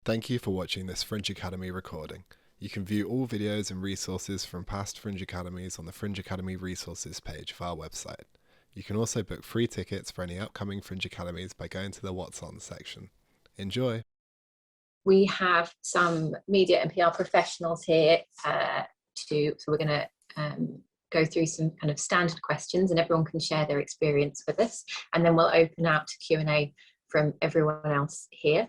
Thank you for watching this Fringe Academy recording. You can view all videos and resources from past Fringe Academies on the Fringe Academy resources page of our website. You can also book free tickets for any upcoming Fringe Academies by going to the What's On section. Enjoy! We have some media and PR professionals here so we're going to go through some kind of standard questions and everyone can share their experience with us, and then we'll open out to Q&A from everyone else here.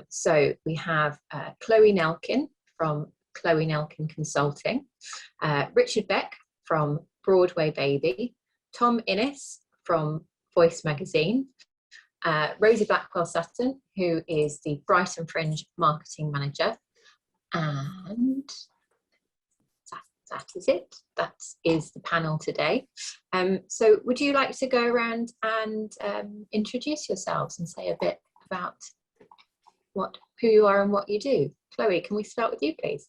So we have Chloe Nelkin from Chloe Nelkin Consulting, Richard Beck from Broadway Baby, Tom Innes from Voice Magazine, Rosie Blackwell Sutton, who is the Brighton Fringe Marketing Manager, and that is it. That is the panel today. So would you like to go around and introduce yourselves and say a bit about who you are and what you do? Chloe, can we start with you, please?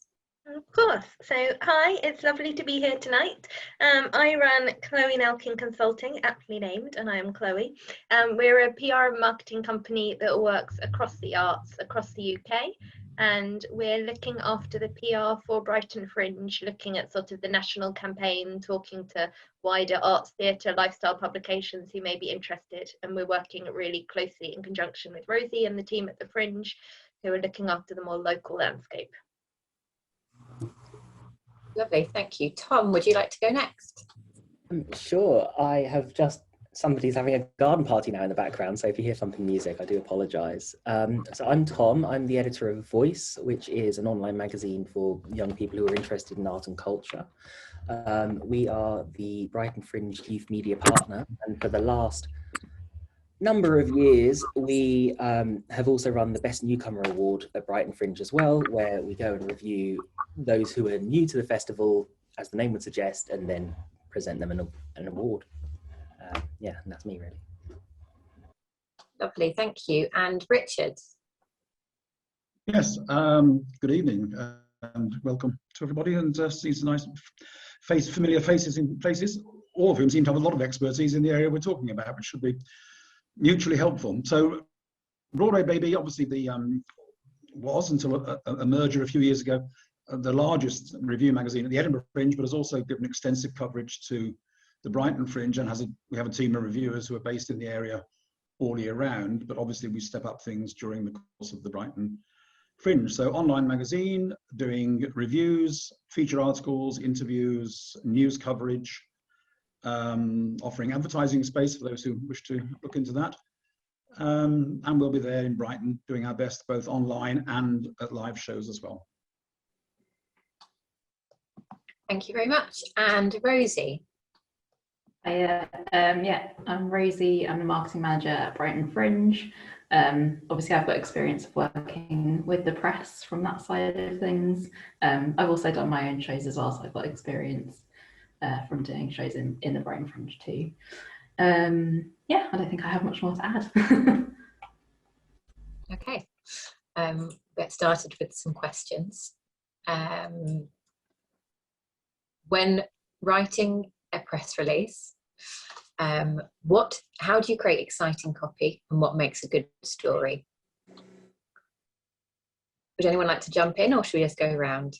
Of course. So hi, it's lovely to be here tonight. I run Chloe Nelkin Consulting, aptly named, and I am Chloe. We're a PR and marketing company that works across the arts, across the UK, and we're looking after the PR for Brighton Fringe, looking at sort of the national campaign, talking to wider arts, theatre, lifestyle publications who may be interested, and we're working really closely in conjunction with Rosie and the team at the Fringe, who are looking after the more local landscape. Lovely, thank you. Tom, would you like to go next? Sure. I have somebody's having a garden party now in the background, so if you hear thumping music, I do apologise. So I'm Tom, I'm the editor of Voice, which is an online magazine for young people who are interested in art and culture. We are the Brighton Fringe Youth Media Partner, and for the last number of years, we have also run the Best Newcomer Award at Brighton Fringe as well, where we go and review those who are new to the festival, as the name would suggest, and then present them an award. Yeah, and that's me really. Lovely, thank you. And Richard? Yes, good evening and welcome to everybody, and see some nice familiar faces in places, all of whom seem to have a lot of expertise in the area we're talking about, which should be mutually helpful. So Broadway Baby obviously was, until a merger a few years ago, the largest review magazine at the Edinburgh Fringe, but has also given extensive coverage to the Brighton Fringe, and we have a team of reviewers who are based in the area all year round, but obviously we step up things during the course of the Brighton Fringe. So online magazine, doing reviews, feature articles, interviews, news coverage, offering advertising space for those who wish to look into that. And we'll be there in Brighton doing our best, both online and at live shows as well. Thank you very much. And Rosie? Yeah, I'm Rosie. I'm the marketing manager at Brighton Fringe. Obviously, I've got experience of working with the press from that side of things. I've also done my own shows as well, so I've got experience from doing shows in the Brighton Fringe too. Yeah, I don't think I have much more to add. Okay, get started with some questions. When writing a press release, how do you create exciting copy and what makes a good story? Would anyone like to jump in, or should we just go around?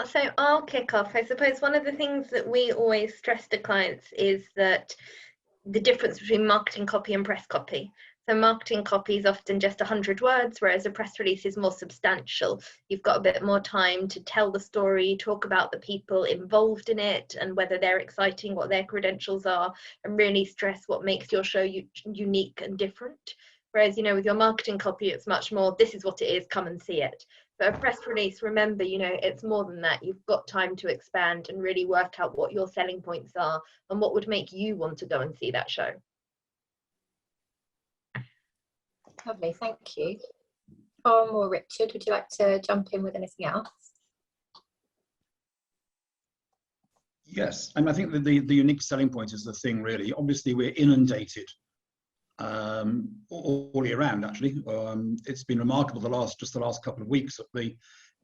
So I'll kick off. I suppose one of the things that we always stress to clients is that the difference between marketing copy and press copy. So marketing copy is often just 100 words, whereas a press release is more substantial. You've got a bit more time to tell the story, talk about the people involved in it and whether they're exciting, what their credentials are, and really stress what makes your show unique and different. Whereas, with your marketing copy, it's much more, this is what it is, come and see it. But a press release, remember, it's more than that. You've got time to expand and really work out what your selling points are and what would make you want to go and see that show. Lovely, thank you. Tom or Richard, would you like to jump in with anything else? Yes, and I think that the unique selling point is the thing, really. Obviously, we're inundated all year round, actually. It's been remarkable the last couple of weeks that the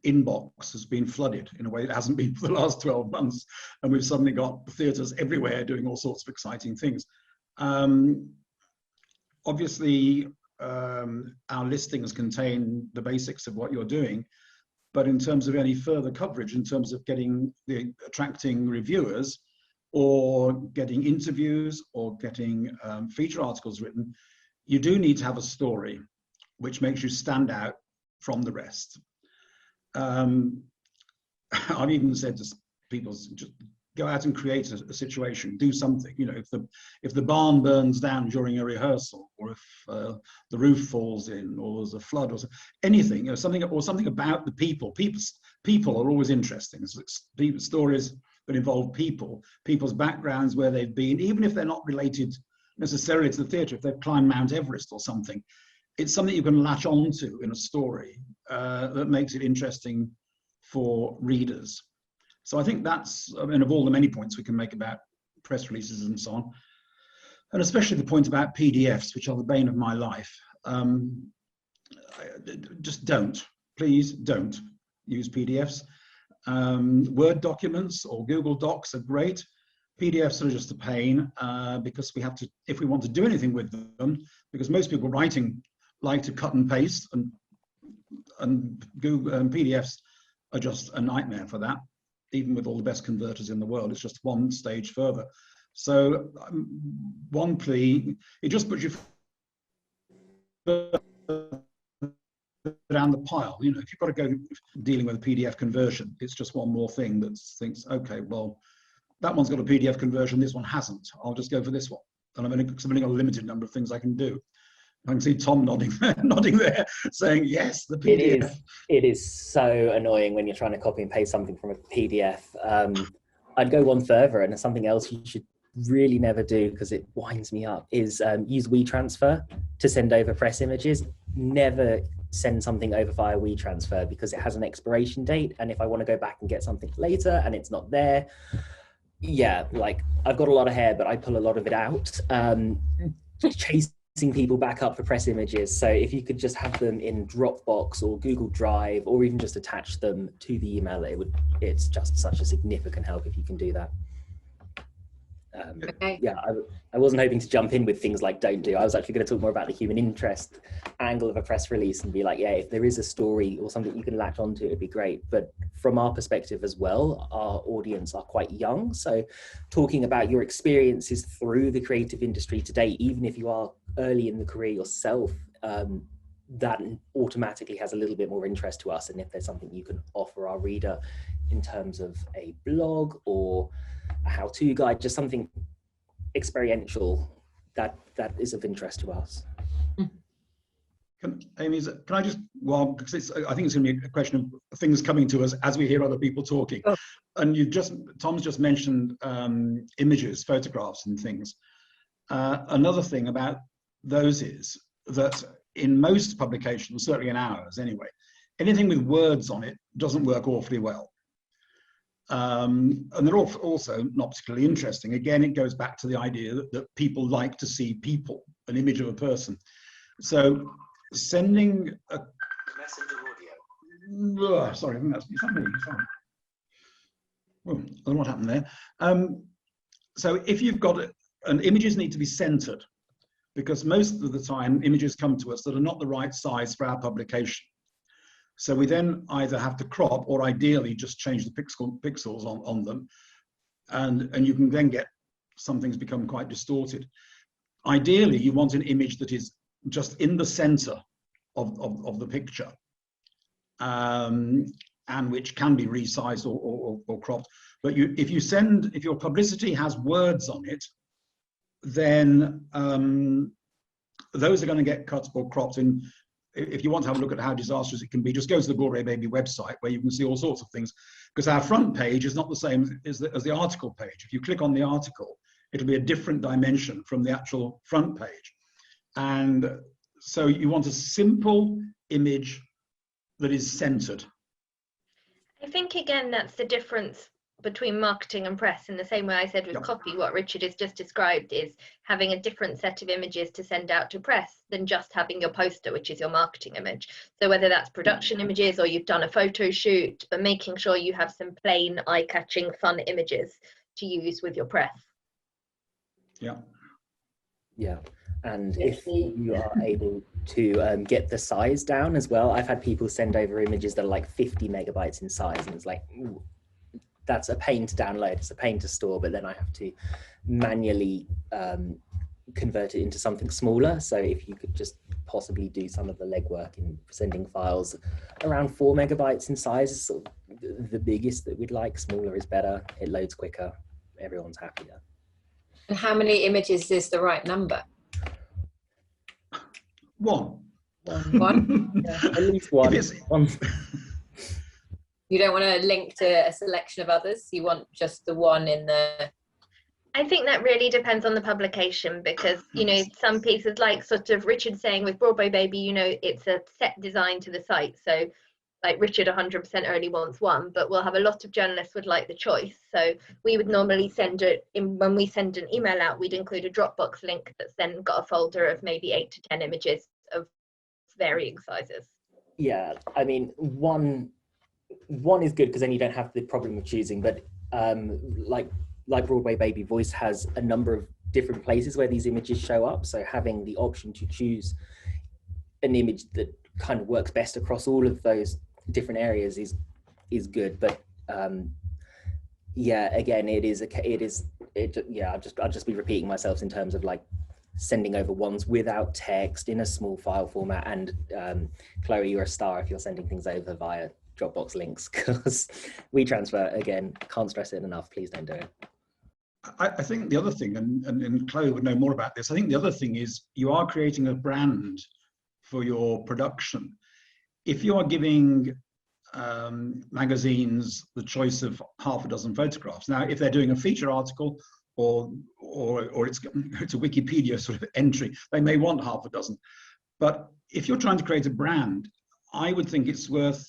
inbox has been flooded in a way it hasn't been for the last 12 months. And we've suddenly got theatres everywhere doing all sorts of exciting things. Obviously, our listings contain the basics of what you're doing, but in terms of any further coverage, in terms of attracting reviewers or getting interviews or getting feature articles written, you do need to have a story which makes you stand out from the rest. I've even said to people, just go out and create a situation, do something. You know, if the barn burns down during a rehearsal, or if the roof falls in, or there's a flood, or anything, you know, something about the people. People are always interesting. Stories that involve people's backgrounds, where they've been, even if they're not related necessarily to the theatre. If they've climbed Mount Everest or something, it's something you can latch onto in a story that makes it interesting for readers. So I think that's, I mean, of all the many points we can make about press releases and so on, and especially the point about PDFs, which are the bane of my life. Just please don't use PDFs. Word documents or Google Docs are great. PDFs are just a pain because we have to, if we want to do anything with them, because most people writing like to cut and paste, and Google and PDFs are just a nightmare for that. Even with all the best converters in the world, it's just one stage further. So one plea, it just puts you down the pile. You know, if you've got to go dealing with a PDF conversion, it's just one more thing that thinks, okay, well, that one's got a PDF conversion, this one hasn't. I'll just go for this one. And I've only got a limited number of things I can do. I can see Tom nodding there, saying yes, the PDF. It is so annoying when you're trying to copy and paste something from a PDF. I'd go one further, and something else you should really never do, because it winds me up, is use WeTransfer to send over press images. Never send something over via WeTransfer, because it has an expiration date, and if I want to go back and get something later and it's not there, yeah, like, I've got a lot of hair, but I pull a lot of it out. Chasing people back up for press images. So if you could just have them in Dropbox or Google Drive, or even just attach them to the email, it's just such a significant help if you can do that. Okay. Yeah, I wasn't hoping to jump in with things like don't do. I was actually going to talk more about the human interest angle of a press release and be like, yeah, if there is a story or something you can latch onto, it'd be great. But from our perspective as well, our audience are quite young. So talking about your experiences through the creative industry today, even if you are early in the career yourself, that automatically has a little bit more interest to us. And if there's something you can offer our reader in terms of a blog or a how-to guide, just something experiential that is of interest to us. Amy, can I just, well, because I think it's going to be a question of things coming to us as we hear other people talking. Oh. And Tom's just mentioned images, photographs and things. Another thing about those is that in most publications, certainly in ours anyway, anything with words on it doesn't work awfully well. And they're also not particularly interesting. Again, it goes back to the idea that people like to see people, an image of a person. So sending a messenger audio. Sorry, I think that's me. Sorry. Oh, I don't know what happened there. So if you've got and images need to be centered, because most of the time images come to us that are not the right size for our publication. So we then either have to crop or ideally just change the pixels on them. And you can then get some things become quite distorted. Ideally, you want an image that is just in the center of the picture, and which can be resized or cropped. But if your publicity has words on it, then those are going to get cut or cropped. And if you want to have a look at how disastrous it can be, just go to the Blu-ray Baby website, where you can see all sorts of things, because our front page is not the same as the article page. If you click on the article, it'll be a different dimension from the actual front page. And so you want a simple image that is centered. I think, again, that's the difference between marketing and press. In the same way I said with copy, what Richard has just described is having a different set of images to send out to press than just having your poster, which is your marketing image. So whether that's production images or you've done a photo shoot, but making sure you have some plain, eye-catching, fun images to use with your press. Yeah. Yeah. And if you are able to get the size down as well, I've had people send over images that are like 50 megabytes in size, and it's like, ooh, that's a pain to download, it's a pain to store, but then I have to manually convert it into something smaller. So if you could just possibly do some of the legwork in sending files around 4 megabytes in size is sort of the biggest that we'd like. Smaller is better, it loads quicker, everyone's happier. And how many images is the right number? One. Yeah, at least one. You don't want to link to a selection of others, you want just the one in the... I think that really depends on the publication, because, you know, some pieces, like sort of Richard saying with Broadway Baby, you know, it's a set design to the site. So like Richard 100% only wants one, but we'll have a lot of journalists would like the choice. So we would normally send it in, when we send an email out, we'd include a Dropbox link that's then got a folder of maybe 8 to 10 images of varying sizes. Yeah, I mean, one is good because then you don't have the problem of choosing, but like Broadway Baby Voice has a number of different places where these images show up. So having the option to choose an image that kind of works best across all of those different areas is good. But yeah, again, I'll just be repeating myself in terms of like sending over ones without text in a small file format. And Chloe, you're a star if you're sending things over via Dropbox links, because we transfer, again, can't stress it enough, please don't do it. I think the other thing, and Chloe would know more about this, I think the other thing is you are creating a brand for your production. If you are giving magazines the choice of half a dozen photographs, now if they're doing a feature article or it's a Wikipedia sort of entry, they may want half a dozen. But if you're trying to create a brand, I would think it's worth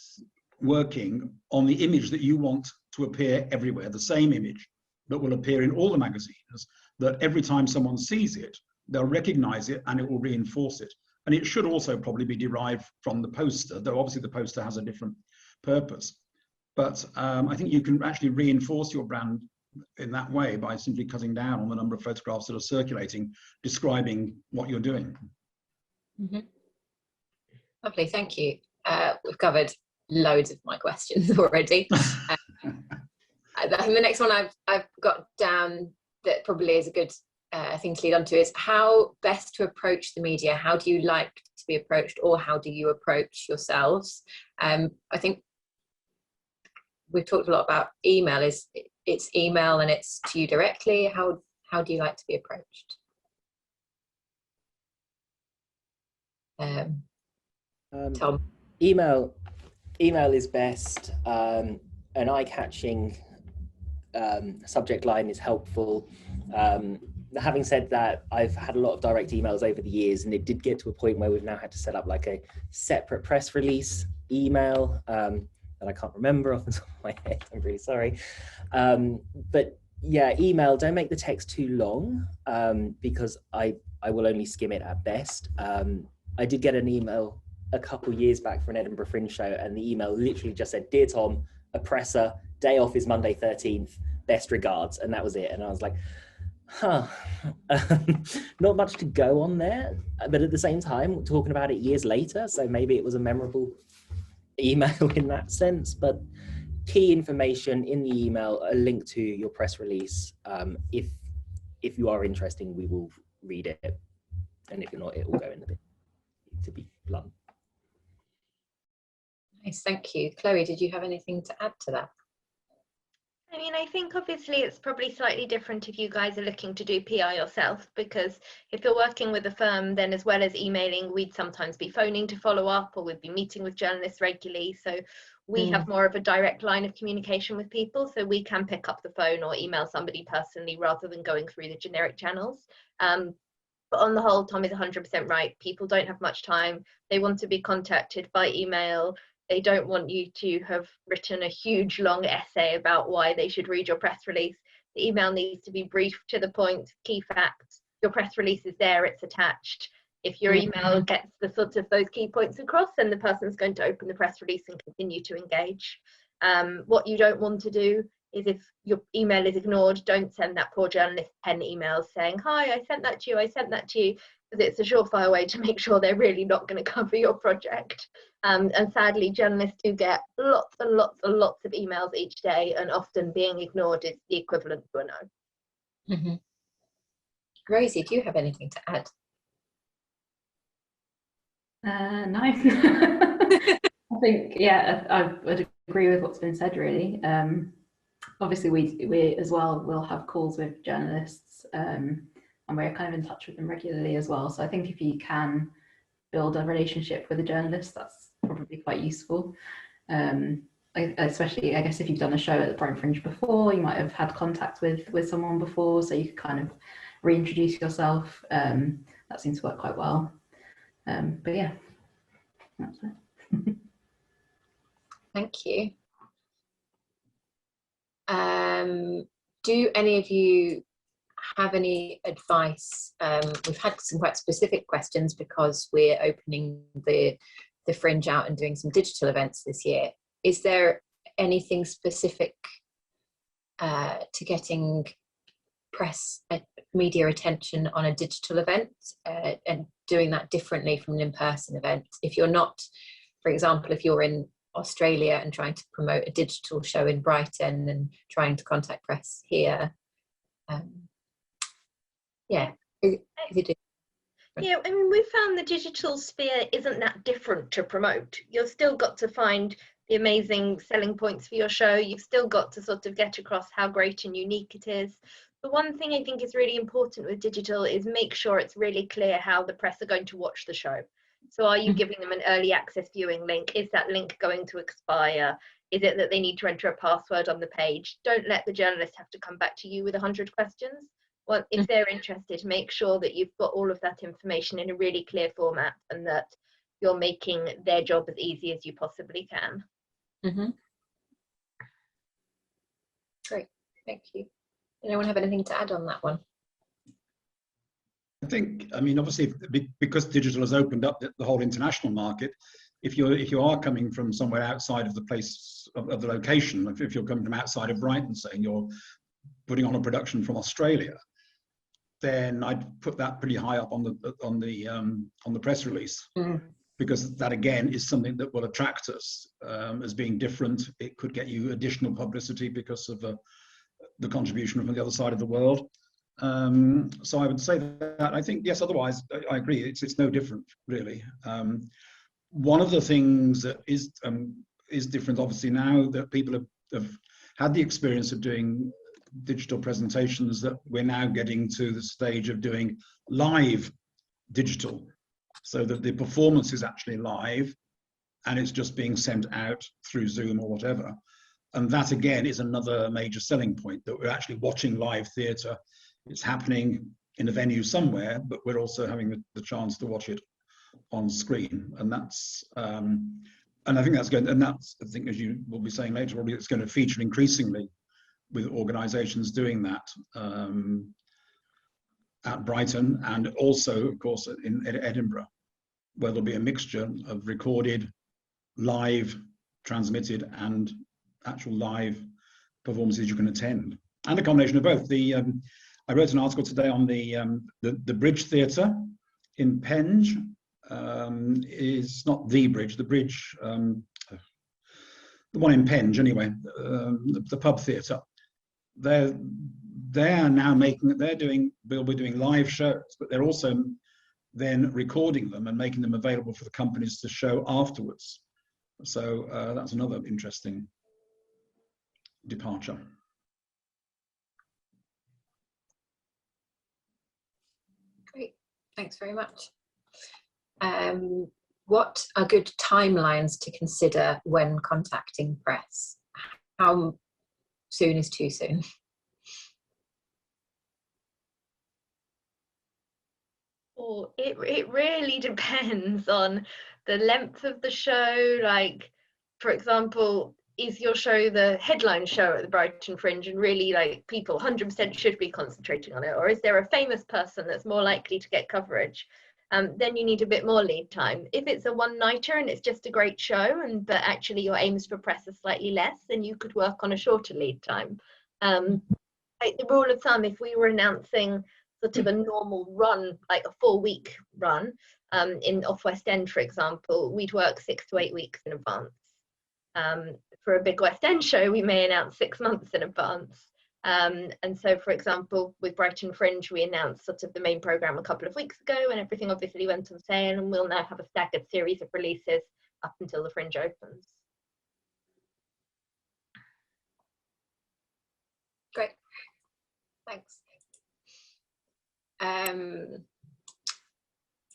working on the image that you want to appear everywhere, the same image that will appear in all the magazines, that every time someone sees it, they'll recognize it and it will reinforce it. And it should also probably be derived from the poster, though obviously the poster has a different purpose. But I think you can actually reinforce your brand in that way by simply cutting down on the number of photographs that are circulating, describing what you're doing. Mm-hmm. Lovely, thank you. We've covered loads of my questions already. I think the next one I've got down that probably is a good thing to lead on to is how best to approach the media. How do you like to be approached, or how do you approach yourselves? I think we've talked a lot about email. It's email and it's to you directly. How do you like to be approached? Tom? Email is best. An eye-catching subject line is helpful. Having said that, I've had a lot of direct emails over the years, and it did get to a point where we've now had to set up like a separate press release email that I can't remember off the top of my head. I'm really sorry. But yeah, email, don't make the text too long, because I will only skim it at best. I did get an email a couple years back for an Edinburgh Fringe show, and the email literally just said, "Dear Tom, oppressor, day off is Monday 13th, best regards," and that was it. And I was like, not much to go on there, but at the same time, we're talking about it years later, so maybe it was a memorable email in that sense. But key information in the email, a link to your press release. If you are interested, we will read it, and if you're not, it will go in the bin, to be blunt. Nice, thank you. Chloe, did you have anything to add to that? I mean, I think obviously it's probably slightly different if you guys are looking to do PR yourself, because if you're working with a firm, then as well as emailing, we'd sometimes be phoning to follow up, or we'd be meeting with journalists regularly. So we have more of a direct line of communication with people, so we can pick up the phone or email somebody personally rather than going through the generic channels. But on the whole, Tom is 100% right. People don't have much time. They want to be contacted by email. They don't want you to have written a huge long essay about why they should read your press release. The email needs to be brief, to the point, key facts. Your press release is there, it's attached. If your email gets the sort of those key points across, then the person's going to open the press release and continue to engage. What you don't want to do is, if your email is ignored, don't send that poor journalist 10 emails saying, "Hi, I sent that to you, I sent that to you." because it's a surefire way to make sure they're really not going to cover your project. And sadly, journalists do get lots and lots and lots of emails each day, and often being ignored is the equivalent to a no. Mm-hmm. Rosie, do you have anything to add? No. I think, yeah, I would agree with what's been said, really. Obviously, we as well will have calls with journalists, and we're kind of in touch with them regularly as well. So I think if you can build a relationship with a journalist, that's probably quite useful. Especially, I guess, if you've done a show at the Brighton Fringe before, you might have had contact with someone before, so you could kind of reintroduce yourself. That seems to work quite well. But yeah, that's it. Thank you. Do any of you have any advice? We've had some quite specific questions because we're opening the Fringe out and doing some digital events this year. Is there anything specific to getting press media attention on a digital event and doing that differently from an in-person event? If you're not, for example, if you're in Australia and trying to promote a digital show in Brighton and trying to contact press here, yeah, is it yeah, I mean, we found the digital sphere isn't that different to promote. You've still got to find the amazing selling points for your show. You've still got to sort of get across how great and unique it is. The one thing I think is really important with digital is make sure it's really clear how the press are going to watch the show. So are you giving them an early access viewing link? Is that link going to expire? Is it that they need to enter a password on the page? Don't let the journalist have to come back to you with 100 questions. Well, if they're interested, make sure that you've got all of that information in a really clear format and that you're making their job as easy as you possibly can. Mm-hmm. Great, thank you. Anyone have anything to add on that one? I think, I mean, obviously, because digital has opened up the whole international market, if you are coming from somewhere outside of the place of the location, if you're coming from outside of Brighton, saying you're putting on a production from Australia, then I'd put that pretty high up on the press release, because that again is something that will attract us as being different. It could get you additional publicity because of the contribution from the other side of the world. So I would say that I think, yes, otherwise I agree, it's no different really. One of the things that is different obviously now that people have had the experience of doing digital presentations, that we're now getting to the stage of doing live digital, so that the performance is actually live and it's just being sent out through Zoom or whatever. And that again is another major selling point, that we're actually watching live theatre. It's happening in a venue somewhere, but we're also having the chance to watch it on screen. And that's, and I think that's going, and that's, I think, as you will be saying later, probably it's going to feature increasingly with organisations doing that at Brighton, and also, of course, in Edinburgh, where there'll be a mixture of recorded, live, transmitted, and actual live performances you can attend, and a combination of both. I wrote an article today on the Bridge Theatre in Penge. Is not the bridge, the bridge, the one in Penge anyway, the pub theatre. They're now they'll be doing live shows, but they're also then recording them and making them available for the companies to show afterwards. So that's another interesting departure. Great, thanks very much. What are good timelines to consider when contacting press? How soon is too soon? Oh, it really depends on the length of the show. Like, for example, is your show the headline show at the Brighton Fringe and really like people 100% should be concentrating on it? Or is there a famous person that's more likely to get coverage? Then you need a bit more lead time. If it's a one-nighter and it's just a great show, but actually your aims for press are slightly less, then you could work on a shorter lead time. Like the rule of thumb, if we were announcing sort of a normal run, like a 4-week run, in off West End, for example, we'd work 6 to 8 weeks in advance. For a big West End show, we may announce 6 months in advance. And so, for example, with Brighton Fringe, we announced sort of the main programme a couple of weeks ago, and everything obviously went on sale, and we'll now have a staggered series of releases up until the Fringe opens. Great, thanks.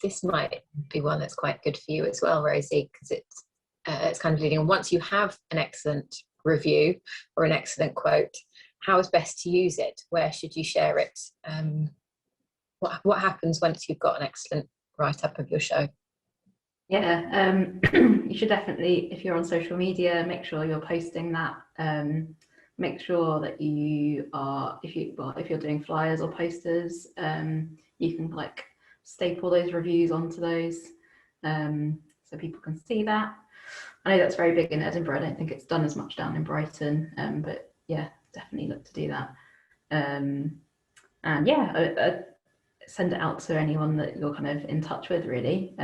This might be one that's quite good for you as well, Rosie, because it's kind of leading on. Once you have an excellent review or an excellent quote, how is best to use it? Where should you share it? What happens once you've got an excellent write-up of your show? Yeah, you should definitely, if you're on social media, make sure you're posting that. Make sure that you are, if you're doing flyers or posters, you can like staple those reviews onto those, so people can see that. I know that's very big in Edinburgh. I don't think it's done as much down in Brighton, but yeah, definitely look to do that. And yeah, send it out to anyone that you're kind of in touch with, really.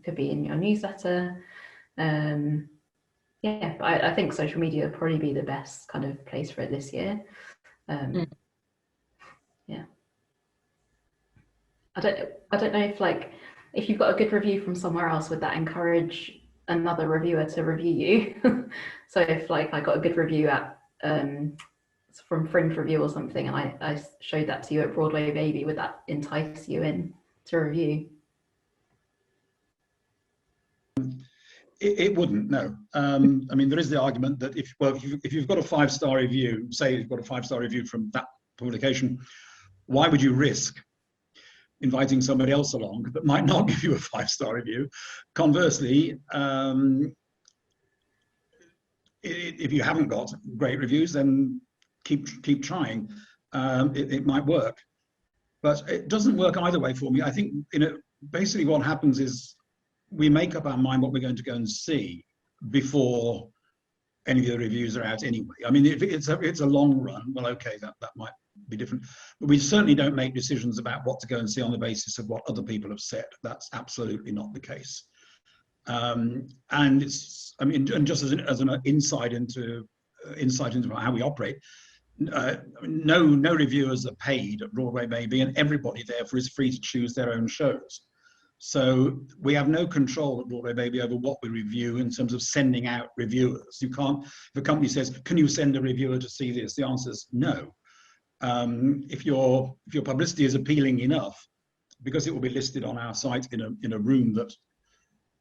Could be in your newsletter. Yeah, but I think social media will probably be the best kind of place for it this year. Yeah. I don't know if like, if you've got a good review from somewhere else, would that encourage another reviewer to review you? So if like I got a good review at from Fringe Review or something, and I showed that to you at Broadway Baby, would that entice you in to review? It wouldn't, no. I mean, there is the argument that if you've got a 5-star review, say you've got a 5-star review from that publication, why would you risk inviting somebody else along that might not give you a 5-star review? Conversely, if you haven't got great reviews, then keep trying. It might work, but it doesn't work either way for me. I think basically what happens is we make up our mind what we're going to go and see before any of the reviews are out anyway. I mean, if it's a long run, well, okay, that might be different, but we certainly don't make decisions about what to go and see on the basis of what other people have said. That's absolutely not the case. And it's, I mean, and just as an insight into how we operate, no reviewers are paid at Broadway Baby, and everybody therefore is free to choose their own shows. So we have no control at Broadway Baby over what we review in terms of sending out reviewers. You can't, if a company says, can you send a reviewer to see this? The answer is no. If your publicity is appealing enough, because it will be listed on our site in a room that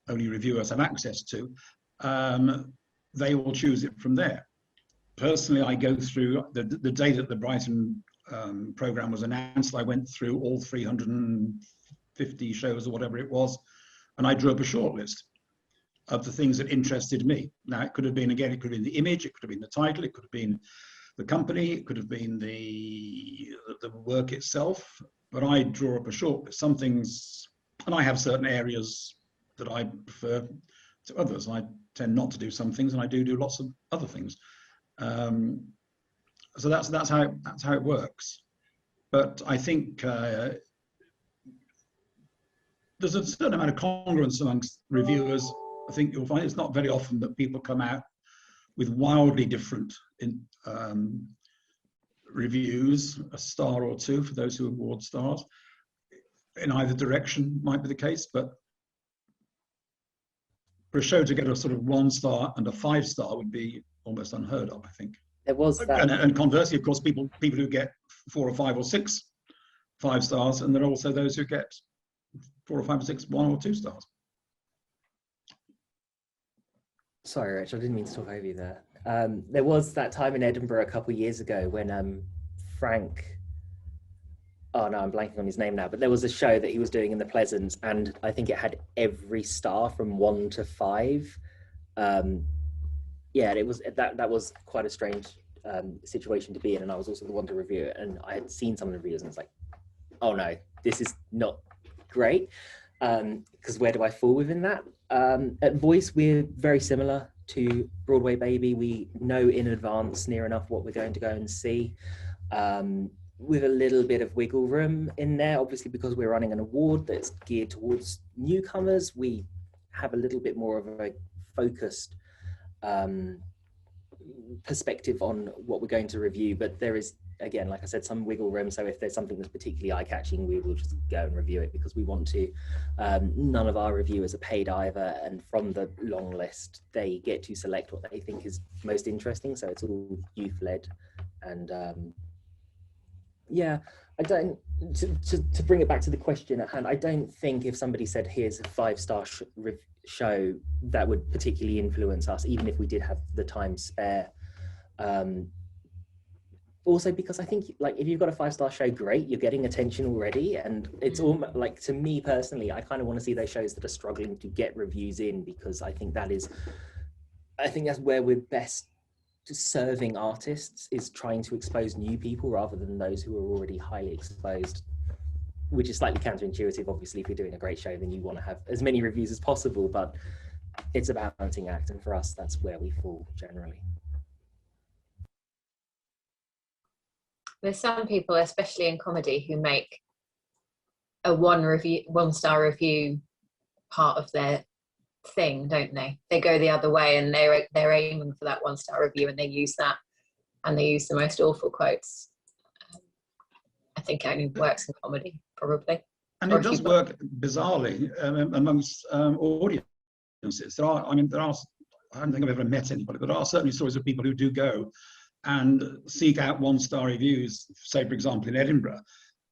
only reviewers have access to, they will choose it from there. Personally, I go through, the day that the Brighton programme was announced, I went through all 350 shows or whatever it was, and I drew up a short list of the things that interested me. Now, it could have been, again, it could have been the image, it could have been the title, it could have been the company, it could have been the work itself, but I draw up a short list. Some things, and I have certain areas that I prefer to others. I tend not to do some things, and I do lots of other things. So that's how it works. But I think there's a certain amount of congruence amongst reviewers. I think you'll find it's not very often that people come out with wildly different reviews, a star or two for those who award stars. In either direction might be the case, but for a show to get a sort of 1-star and a 5-star would be almost unheard of, I think. There was that. And conversely, of course, people who get 4 or 5 or 6 5-stars, and there are also those who get 4 or 5 or 6 1 or 2 stars. Sorry, Rich, I didn't mean to talk over you there. There was that time in Edinburgh a couple of years ago when Frank, oh no, I'm blanking on his name now, but there was a show that he was doing in the Pleasance, and I think it had every star from 1 to 5. Yeah, it was that was quite a strange situation to be in, and I was also the one to review it, and I had seen some of the reviews, and it's like, oh no, this is not great, because where do I fall within that? At Voice, we're very similar to Broadway Baby. We know in advance near enough what we're going to go and see. with a little bit of wiggle room in there. Obviously, because we're running an award that's geared towards newcomers, we have a little bit more of a focused perspective on what we're going to review, but there is, again, like I said, some wiggle room. So if there's something that's particularly eye-catching, we will just go and review it because we want to. None of our reviewers are paid either, and from the long list they get to select what they think is most interesting, so it's all youth-led. And yeah, I don't, to bring it back to the question at hand, I don't think if somebody said here's a 5-star show, that would particularly influence us, even if we did have the time spare. Also, because I think, like, if you've got a 5-star show, great, you're getting attention already, and it's almost like, to me personally, I kind of want to see those shows that are struggling to get reviews in, because I think that's where we're best serving artists, is trying to expose new people rather than those who are already highly exposed, which is slightly counterintuitive. Obviously, if you're doing a great show, then you want to have as many reviews as possible, but it's a balancing act, and for us, that's where we fall generally. There's some people, especially in comedy, who make a 1-star review part of their thing, don't they? They go the other way, and they're aiming for that 1-star review, and they use that, and they use the most awful quotes. I think it only works in comedy, probably. And it does work bizarrely amongst audiences. There are, I don't think I've ever met anybody, but there are certainly stories of people who do go and seek out 1-star reviews, say, for example, in Edinburgh,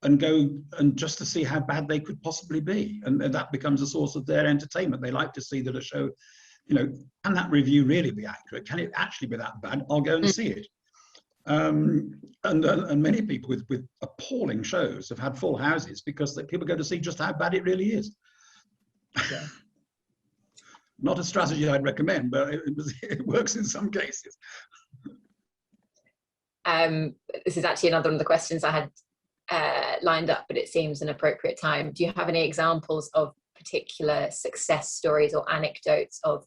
and go and just to see how bad they could possibly be. And that becomes a source of their entertainment. They like to see that a show, can that review really be accurate? Can it actually be that bad? I'll go and see it. And many people with appalling shows have had full houses because people go to see just how bad it really is. Yeah. Not a strategy I'd recommend, but it works in some cases. This is actually another one of the questions I had lined up, but it seems an appropriate time. Do you have any examples of particular success stories or anecdotes of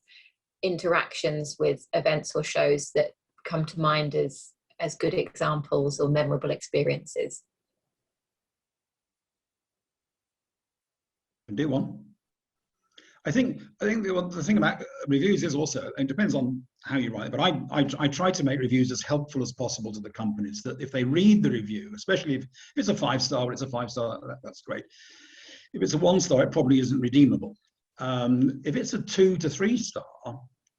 interactions with events or shows that come to mind as good examples or memorable experiences? Do one. I think the thing about reviews is also, it depends on how you write it, but I try to make reviews as helpful as possible to the companies, that if they read the review, especially if it's a 5-star, it's a 5-star, that's great. If it's a 1-star, it probably isn't redeemable. If it's a 2 to 3-star,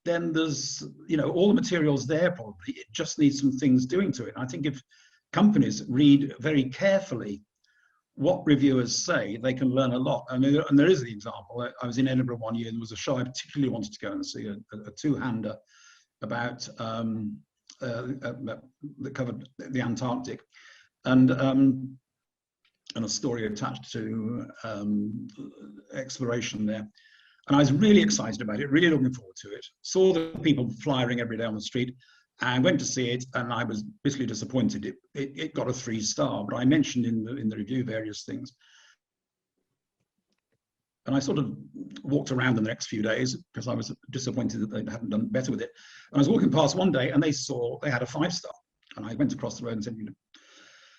then there's, all the material's there probably, it just needs some things doing to it. I think if companies read very carefully what reviewers say, they can learn a lot. And there is the example. I was in Edinburgh one year, and there was a show I particularly wanted to go and see, a 2-hander about that covered the Antarctic, and a story attached to exploration there. And I was really excited about it, really looking forward to it. Saw the people flying every day on the street, and went to see it, and I was bitterly disappointed. It got a 3-star, but I mentioned in the review various things. And I sort of walked around the next few days because I was disappointed that they hadn't done better with it. And I was walking past one day, and they had a 5-star. And I went across the road and said,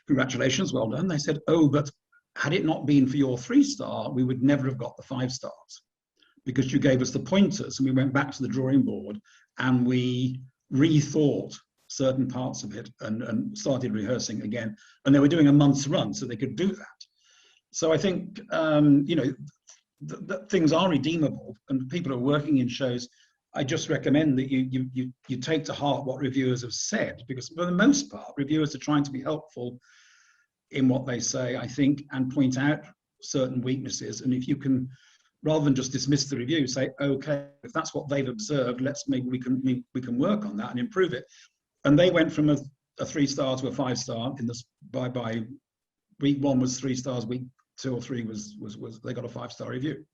congratulations, well done. They said, oh, but had it not been for your 3-star, we would never have got the 5 stars, because you gave us the pointers, and we went back to the drawing board, and we rethought certain parts of it and started rehearsing again. And they were doing a month's run, so they could do that. So I think, that things are redeemable, and people are working in shows. I just recommend that you take to heart what reviewers have said, because for the most part, reviewers are trying to be helpful in what they say, I think, and point out certain weaknesses. And if you can, rather than just dismiss the review, say, okay, if that's what they've observed, maybe we can work on that and improve it. And they went from a 3-star to a 5-star by week 1 was 3 stars, week 2 or 3 was they got a 5-star review.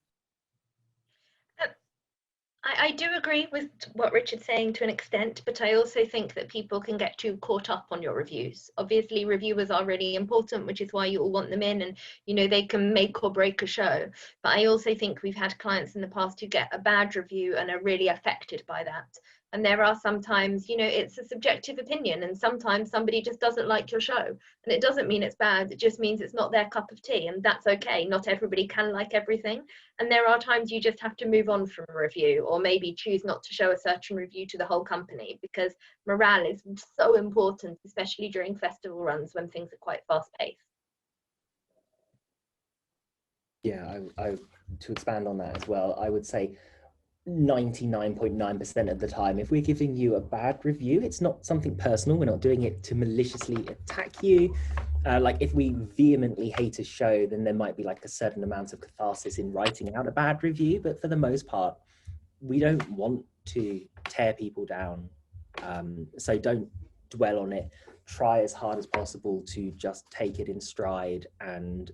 I do agree with what Richard's saying to an extent, but I also think that people can get too caught up on your reviews. Obviously, reviewers are really important, which is why you all want them in, and they can make or break a show. But I also think we've had clients in the past who get a bad review and are really affected by that. And there are sometimes, you know, it's a subjective opinion, and sometimes somebody just doesn't like your show, and it doesn't mean it's bad, it just means it's not their cup of tea, and that's okay. Not everybody can like everything, and there are times you just have to move on from a review, or maybe choose not to show a certain review to the whole company, because morale is so important, especially during festival runs when things are quite fast paced. Yeah, I to expand on that as well, I would say 99.9% of the time, if we're giving you a bad review, it's not something personal. We're not doing it to maliciously attack you. Like if we vehemently hate a show, then there might be like a certain amount of catharsis in writing out a bad review. But for the most part, we don't want to tear people down. So don't dwell on it. Try as hard as possible to just take it in stride. And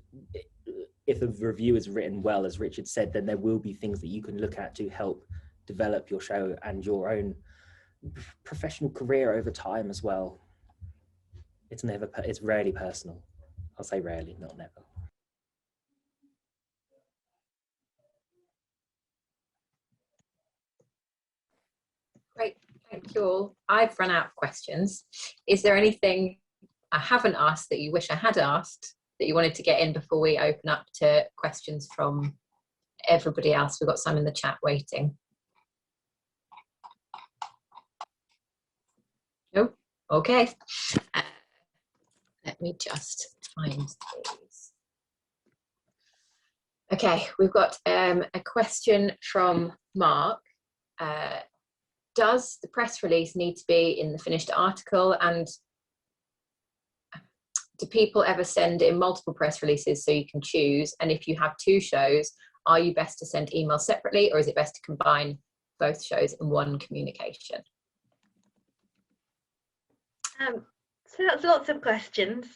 if the review is written well, as Richard said, then there will be things that you can look at to help develop your show and your own professional career over time as well. It's rarely personal. I'll say rarely, not never. Great, thank you all. I've run out of questions. Is there anything I haven't asked that you wish I had asked that you wanted to get in before we open up to questions from everybody else? We've got some in the chat waiting. No? Okay. Let me just find these. Okay, we've got a question from Mark. Does the press release need to be in the finished article, and do people ever send in multiple press releases so you can choose? And if you have two shows, are you best to send emails separately, or is it best to combine both shows in one communication? So that's lots of questions.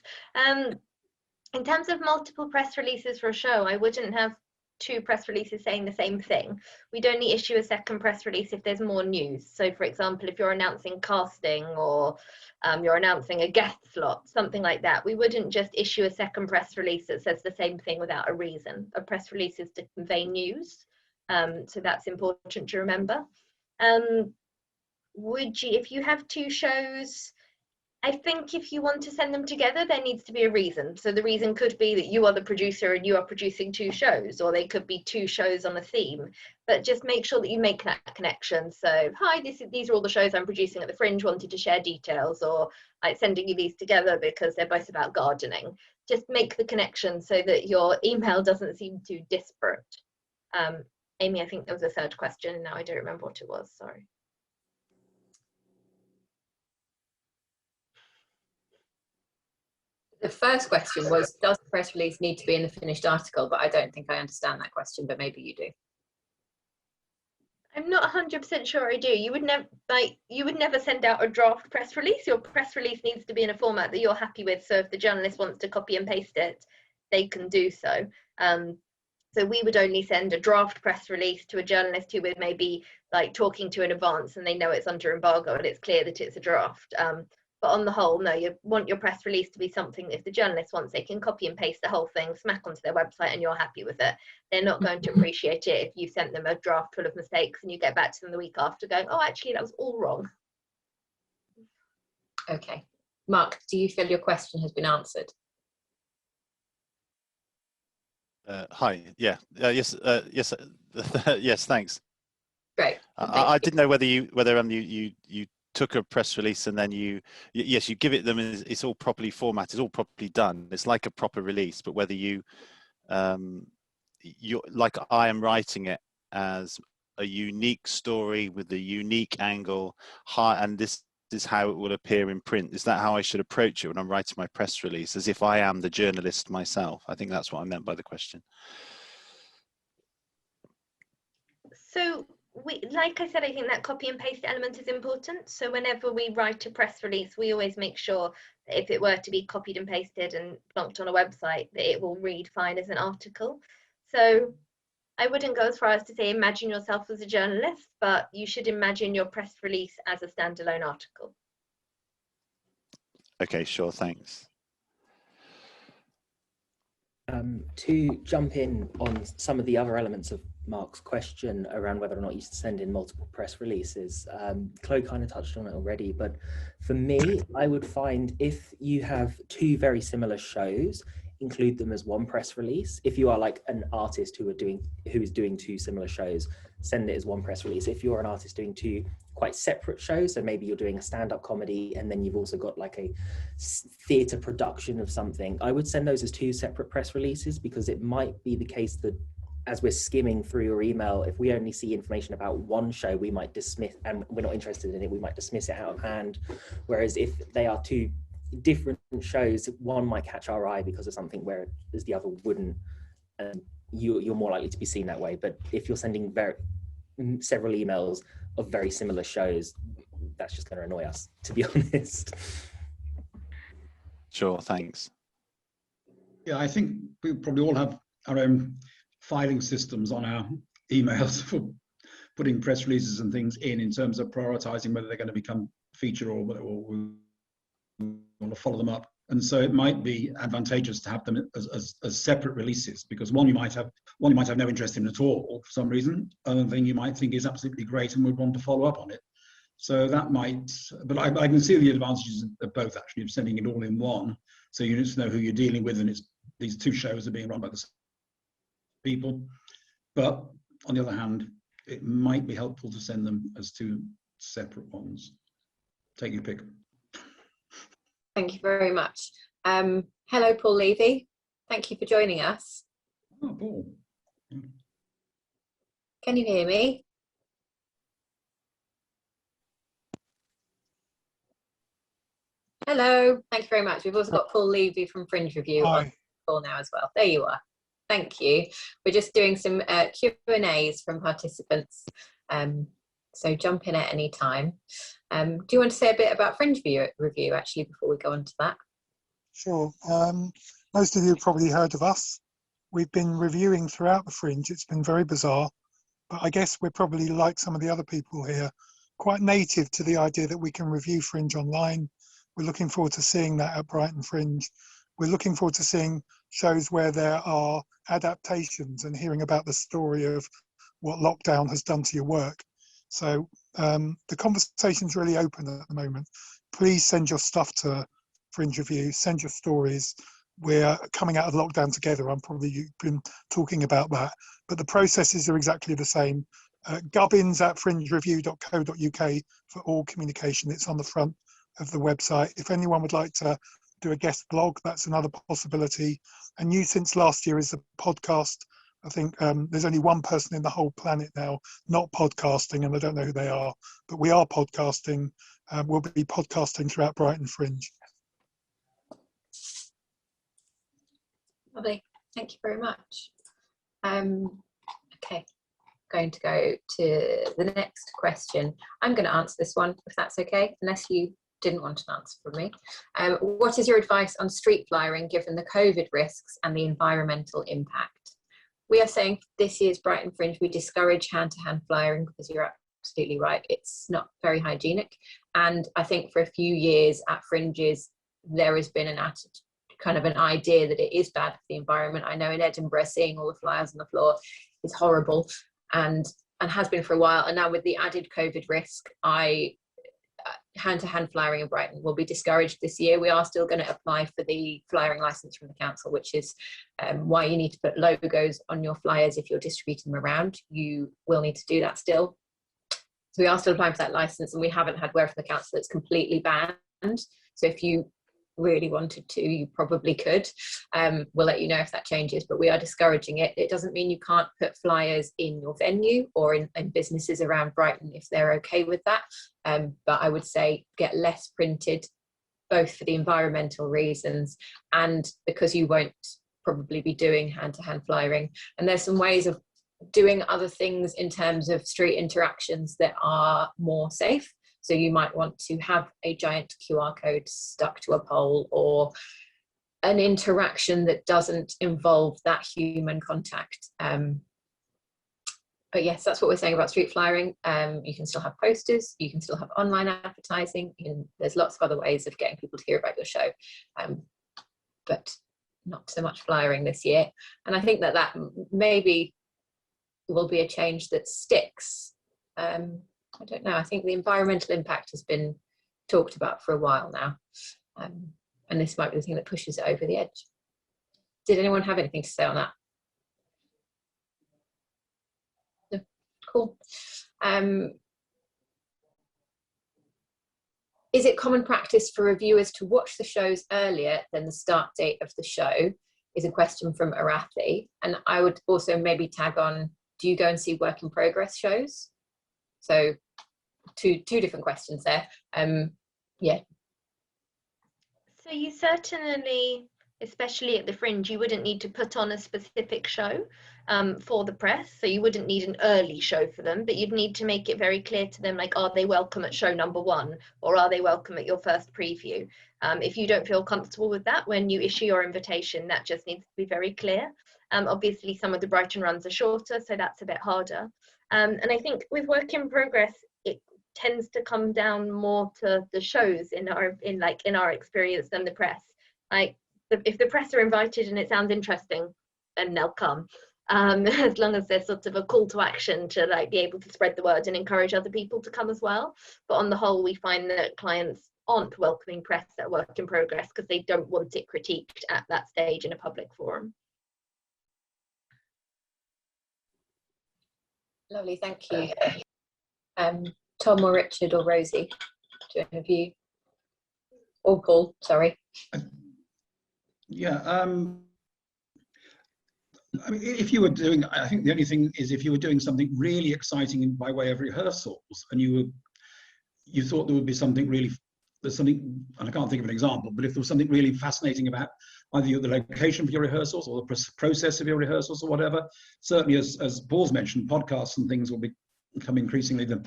In terms of multiple press releases for a show, I wouldn't have two press releases saying the same thing. We'd only issue a second press release if there's more news. So for example, if you're announcing casting, or you're announcing a guest slot, something like that, we wouldn't just issue a second press release that says the same thing without a reason. A press release is to convey news. So that's important to remember. If you have two shows, I think if you want to send them together, there needs to be a reason. So the reason could be that you are the producer and you are producing two shows, or they could be two shows on a theme. But just make sure that you make that connection. So, hi, these are all the shows I'm producing at the Fringe, wanted to share details, or like sending you these together because they're both about gardening. Just make the connection so that your email doesn't seem too disparate. Amy, I think there was a third question, and now I don't remember what it was, sorry. The first question was, does the press release need to be in the finished article? But I don't think I understand that question, but maybe you do. I'm not 100% sure I do. You would never send out a draft press release. Your press release needs to be in a format that you're happy with. So if the journalist wants to copy and paste it, they can do so. So we would only send a draft press release to a journalist who we're maybe like talking to in advance, and they know it's under embargo and it's clear that it's a draft. But on the whole, no, you want your press release to be something that if the journalist wants, they can copy and paste the whole thing, smack onto their website, and you're happy with it. They're not going to appreciate it if you sent them a draft full of mistakes and you get back to them the week after going, oh, actually, that was all wrong. Okay. Mark, do you feel your question has been answered? Hi. Yeah. Yes. Yes. Yes. Thanks. Great. I didn't know whether you took a press release and then you give it them, and it's all properly formatted, it's all properly done. It's like a proper release, but whether you're like I am writing it as a unique story with a unique angle, and this is how it will appear in print. Is that how I should approach it when I'm writing my press release, as if I am the journalist myself? I think that's what I meant by the question. So like I said, I think that copy and paste element is important. So whenever we write a press release, we always make sure that if it were to be copied and pasted and plonked on a website, that it will read fine as an article. So I wouldn't go as far as to say imagine yourself as a journalist, but you should imagine your press release as a standalone article. Okay, sure, thanks. To jump in on some of the other elements of Mark's question around whether or not you send in multiple press releases, Chloe kind of touched on it already, but for me, I would find if you have two very similar shows, include them as one press release. If you are like an artist who is doing two similar shows, send it as one press release. If you're an artist doing two quite separate shows, so maybe you're doing a stand-up comedy and then you've also got like a theatre production of something, I would send those as two separate press releases, because it might be the case that as we're skimming through your email, if we only see information about one show, we might dismiss, and we're not interested in it, we might dismiss it out of hand. Whereas if they are two different shows, one might catch our eye because of something, whereas the other wouldn't, and you're more likely to be seen that way. But if you're sending several emails of very similar shows, that's just going to annoy us, to be honest. Sure, thanks. Yeah, I think we probably all have our own filing systems on our emails for putting press releases and things in terms of prioritizing whether they're going to become feature or we want to follow them up. And so it might be advantageous to have them as separate releases, because one you might have no interest in at all for some reason. Other thing you might think is absolutely great and would want to follow up on it. So that might, but I can see the advantages of both, actually, of sending it all in one, so you just know who you're dealing with, and these two shows are being run by the same people. But on the other hand, it might be helpful to send them as two separate ones. Take your pick. Thank you very much. Hello, Paul Levy. Thank you for joining us. Oh, Paul. Can you hear me? Hello. Thank you very much. We've also got Paul Levy from Fringe Review on the call now as well. There you are. Thank you. We're just doing some Q&As from participants. So jump in at any time. Do you want to say a bit about Fringe Review actually before we go on to that? Sure. Most of you have probably heard of us. We've been reviewing throughout the Fringe. It's been very bizarre, but I guess we're probably, like some of the other people here, quite native to the idea that we can review Fringe online. We're looking forward to seeing that at Brighton Fringe. We're looking forward to seeing shows where there are adaptations and hearing about the story of what lockdown has done to your work. So the conversation's really open at the moment. Please send your stuff to Fringe Review, send your stories. We're coming out of lockdown together. I'm probably been talking about that, but the processes are exactly the same. gubbins@fringereview.co.uk for all communication. It's on the front of the website. If anyone would like to do a guest blog, that's another possibility. And new since last year is the podcast. I think there's only one person in the whole planet now not podcasting, and I don't know who they are, but we are podcasting. We'll be podcasting throughout Brighton Fringe. Lovely. Thank you very much. Okay, going to go to the next question. I'm going to answer this one, if that's okay, unless you didn't want an answer from me. What is your advice on street flyering given the COVID risks and the environmental impact? We are saying this year's Brighton Fringe, we discourage hand-to-hand flyering because you're absolutely right. It's not very hygienic. And I think for a few years at Fringes, there has been an idea that it is bad for the environment. I know in Edinburgh, seeing all the flyers on the floor is horrible and has been for a while. And now with the added COVID risk, hand-to-hand flyering in Brighton will be discouraged this year. We are still going to apply for the flyering license from the council, which is why you need to put logos on your flyers if you're distributing them around. You will need to do that still. So we are still applying for that license, and we haven't had word from the council it's completely banned. So if you really wanted to, you probably could. We'll let you know if that changes, but we are discouraging it. It doesn't mean you can't put flyers in your venue or in businesses around Brighton if they're okay with that. But I would say get less printed, both for the environmental reasons and because you won't probably be doing hand-to-hand flyering. And there's some ways of doing other things in terms of street interactions that are more safe. So you might want to have a giant QR code stuck to a pole, or an interaction that doesn't involve that human contact. But yes, that's what we're saying about street flyering. You can still have posters, you can still have online advertising, there's lots of other ways of getting people to hear about your show. But not so much flyering this year. And I think that maybe will be a change that sticks. I don't know. I think the environmental impact has been talked about for a while now. And this might be the thing that pushes it over the edge. Did anyone have anything to say on that? No? Cool. Is it common practice for reviewers to watch the shows earlier than the start date of the show? Is a question from Arathi. And I would also maybe tag on, do you go and see work in progress shows? So two different questions there. Yeah. So you certainly, especially at the Fringe, you wouldn't need to put on a specific show for the press. So you wouldn't need an early show for them, but you'd need to make it very clear to them, like, are they welcome at show number 1, or are they welcome at your first preview? If you don't feel comfortable with that when you issue your invitation, that just needs to be very clear. Obviously, some of the Brighton runs are shorter, so that's a bit harder. And I think with work in progress, it tends to come down more to the shows in our experience than the press. Like, if the press are invited and it sounds interesting, then they'll come. As long as there's sort of a call to action to like be able to spread the word and encourage other people to come as well. But on the whole, we find that clients aren't welcoming press at work in progress because they don't want it critiqued at that stage in a public forum. Lovely, thank you. Tom or Richard or Rosie, do any of you? Or Paul, sorry. Yeah, I mean, if you were doing, I think the only thing is if you were doing something really exciting by way of rehearsals, and you thought there would be something really, there's something, and I can't think of an example, but if there was something really fascinating about either the location for your rehearsals or the process of your rehearsals or whatever, certainly as Paul's mentioned, podcasts and things will become increasingly the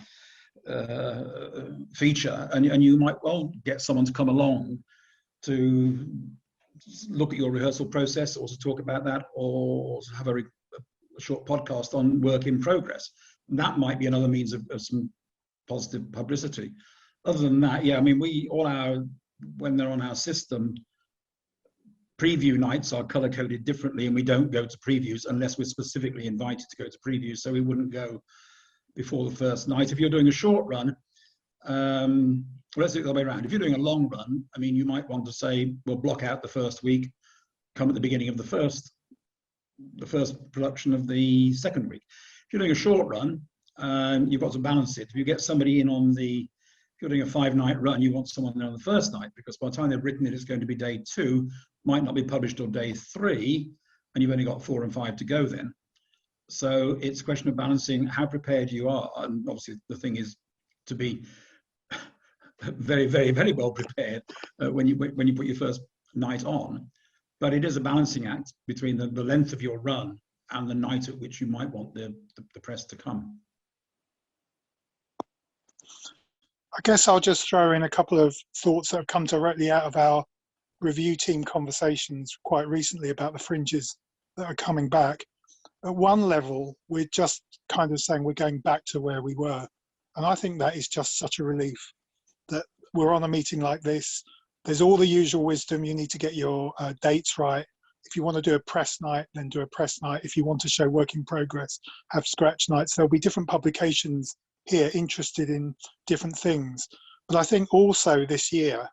feature, and you might well get someone to come along to look at your rehearsal process, or to talk about that, or to have a short podcast on work in progress. And that might be another means of some positive publicity. Other than that, yeah, I mean, when they're on our system, preview nights are color coded differently, and we don't go to previews unless we're specifically invited to go to previews. So we wouldn't go before the first night. If you're doing a short run, well, let's do it the other way around. If you're doing a long run, I mean, you might want to say, we'll block out the first week, come at the beginning of the first production of the second week. If you're doing a short run, you've got to balance it. If you get somebody in if you're doing a 5-night run, you want someone there on the first night, because by the time they've written it, it's going to be day 2, might not be published till day 3, and you've only got 4 and 5 to go then. So it's a question of balancing how prepared you are. And obviously the thing is to be very, very, very well prepared when you put your first night on. But it is a balancing act between the length of your run and the night at which you might want the press to come. I guess I'll just throw in a couple of thoughts that have come directly out of our review team conversations quite recently about the fringes that are coming back. At one level, we're just kind of saying we're going back to where we were. And I think that is just such a relief that we're on a meeting like this. There's all the usual wisdom. You need to get your dates right. If you want to do a press night, then do a press night. If you want to show work in progress, have scratch nights. There'll be different publications here interested in different things. But I think also this year,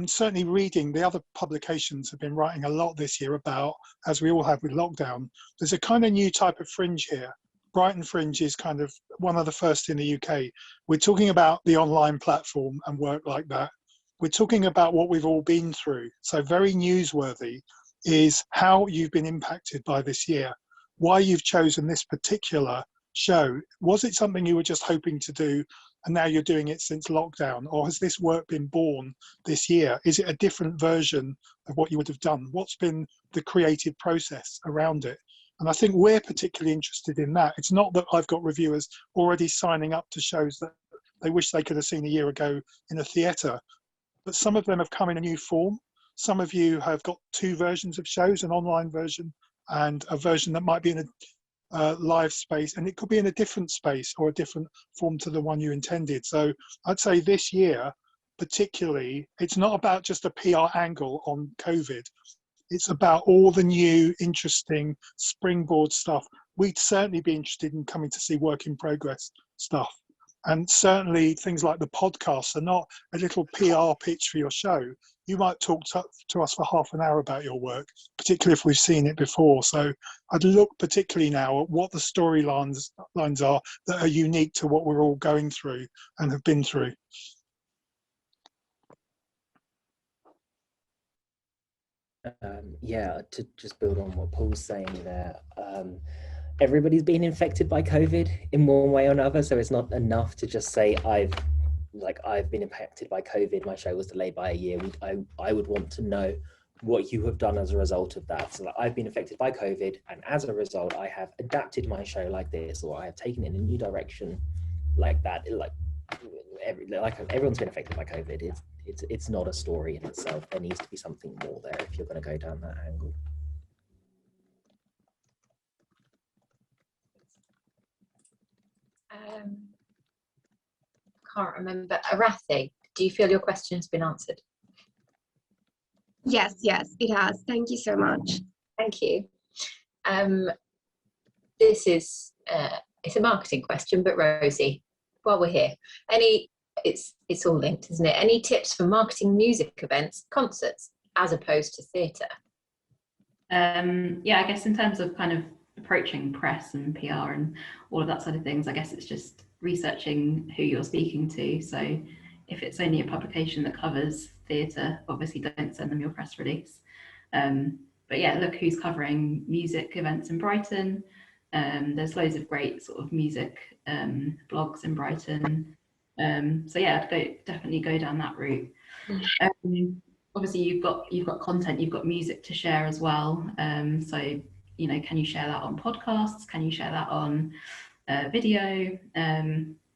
certainly reading, the other publications have been writing a lot this year about, as we all have with lockdown, there's a kind of new type of fringe here. Brighton Fringe is kind of one of the first in the UK. We're talking about the online platform and work like that. We're talking about what we've all been through. So very newsworthy is how you've been impacted by this year, why you've chosen this particular show. Was it something you were just hoping to do and now you're doing it since lockdown? Or has this work been born this year? Is it a different version of what you would have done? What's been the creative process around it? And I think we're particularly interested in that. It's not that I've got reviewers already signing up to shows that they wish they could have seen a year ago in a theatre, but some of them have come in a new form. Some of you have got 2 versions of shows, an online version and a version that might be in a live space, and it could be in a different space or a different form to the one you intended. So I'd say this year, particularly, it's not about just a PR angle on COVID. It's about all the new, interesting springboard stuff. We'd certainly be interested in coming to see work in progress stuff. And certainly things like the podcasts are not a little PR pitch for your show. You might talk to us for half an hour about your work, particularly if we've seen it before. So I'd look particularly now at what the storylines are that are unique to what we're all going through and have been through. Yeah, to just build on what Paul's saying there, everybody's been infected by COVID in one way or another, so it's not enough to just say I've been impacted by COVID, my show was delayed by a year. I would want to know what you have done as a result of that. So like, I've been affected by COVID, and as a result, I have adapted my show like this, or I have taken it in a new direction like that. Everyone's been affected by COVID. It's not a story in itself. There needs to be something more there if you're going to go down that angle. Can't remember. Arathi, do you feel your question has been answered? Yes, it has. Thank you so much. Thank you. This is it's a marketing question, but Rosie, while we're here, it's all linked, isn't it? Any tips for marketing music events, concerts, as opposed to theatre? Yeah, I guess in terms of kind of approaching press and PR and all of that sort of things, I guess it's just researching who you're speaking to. So if it's only a publication that covers theatre, obviously don't send them your press release. But yeah, look who's covering music events in Brighton. There's loads of great sort of music blogs in Brighton. So yeah, definitely go down that route. Obviously you've got content, you've got music to share as well. So you know, can you share that on podcasts? Can you share that on video?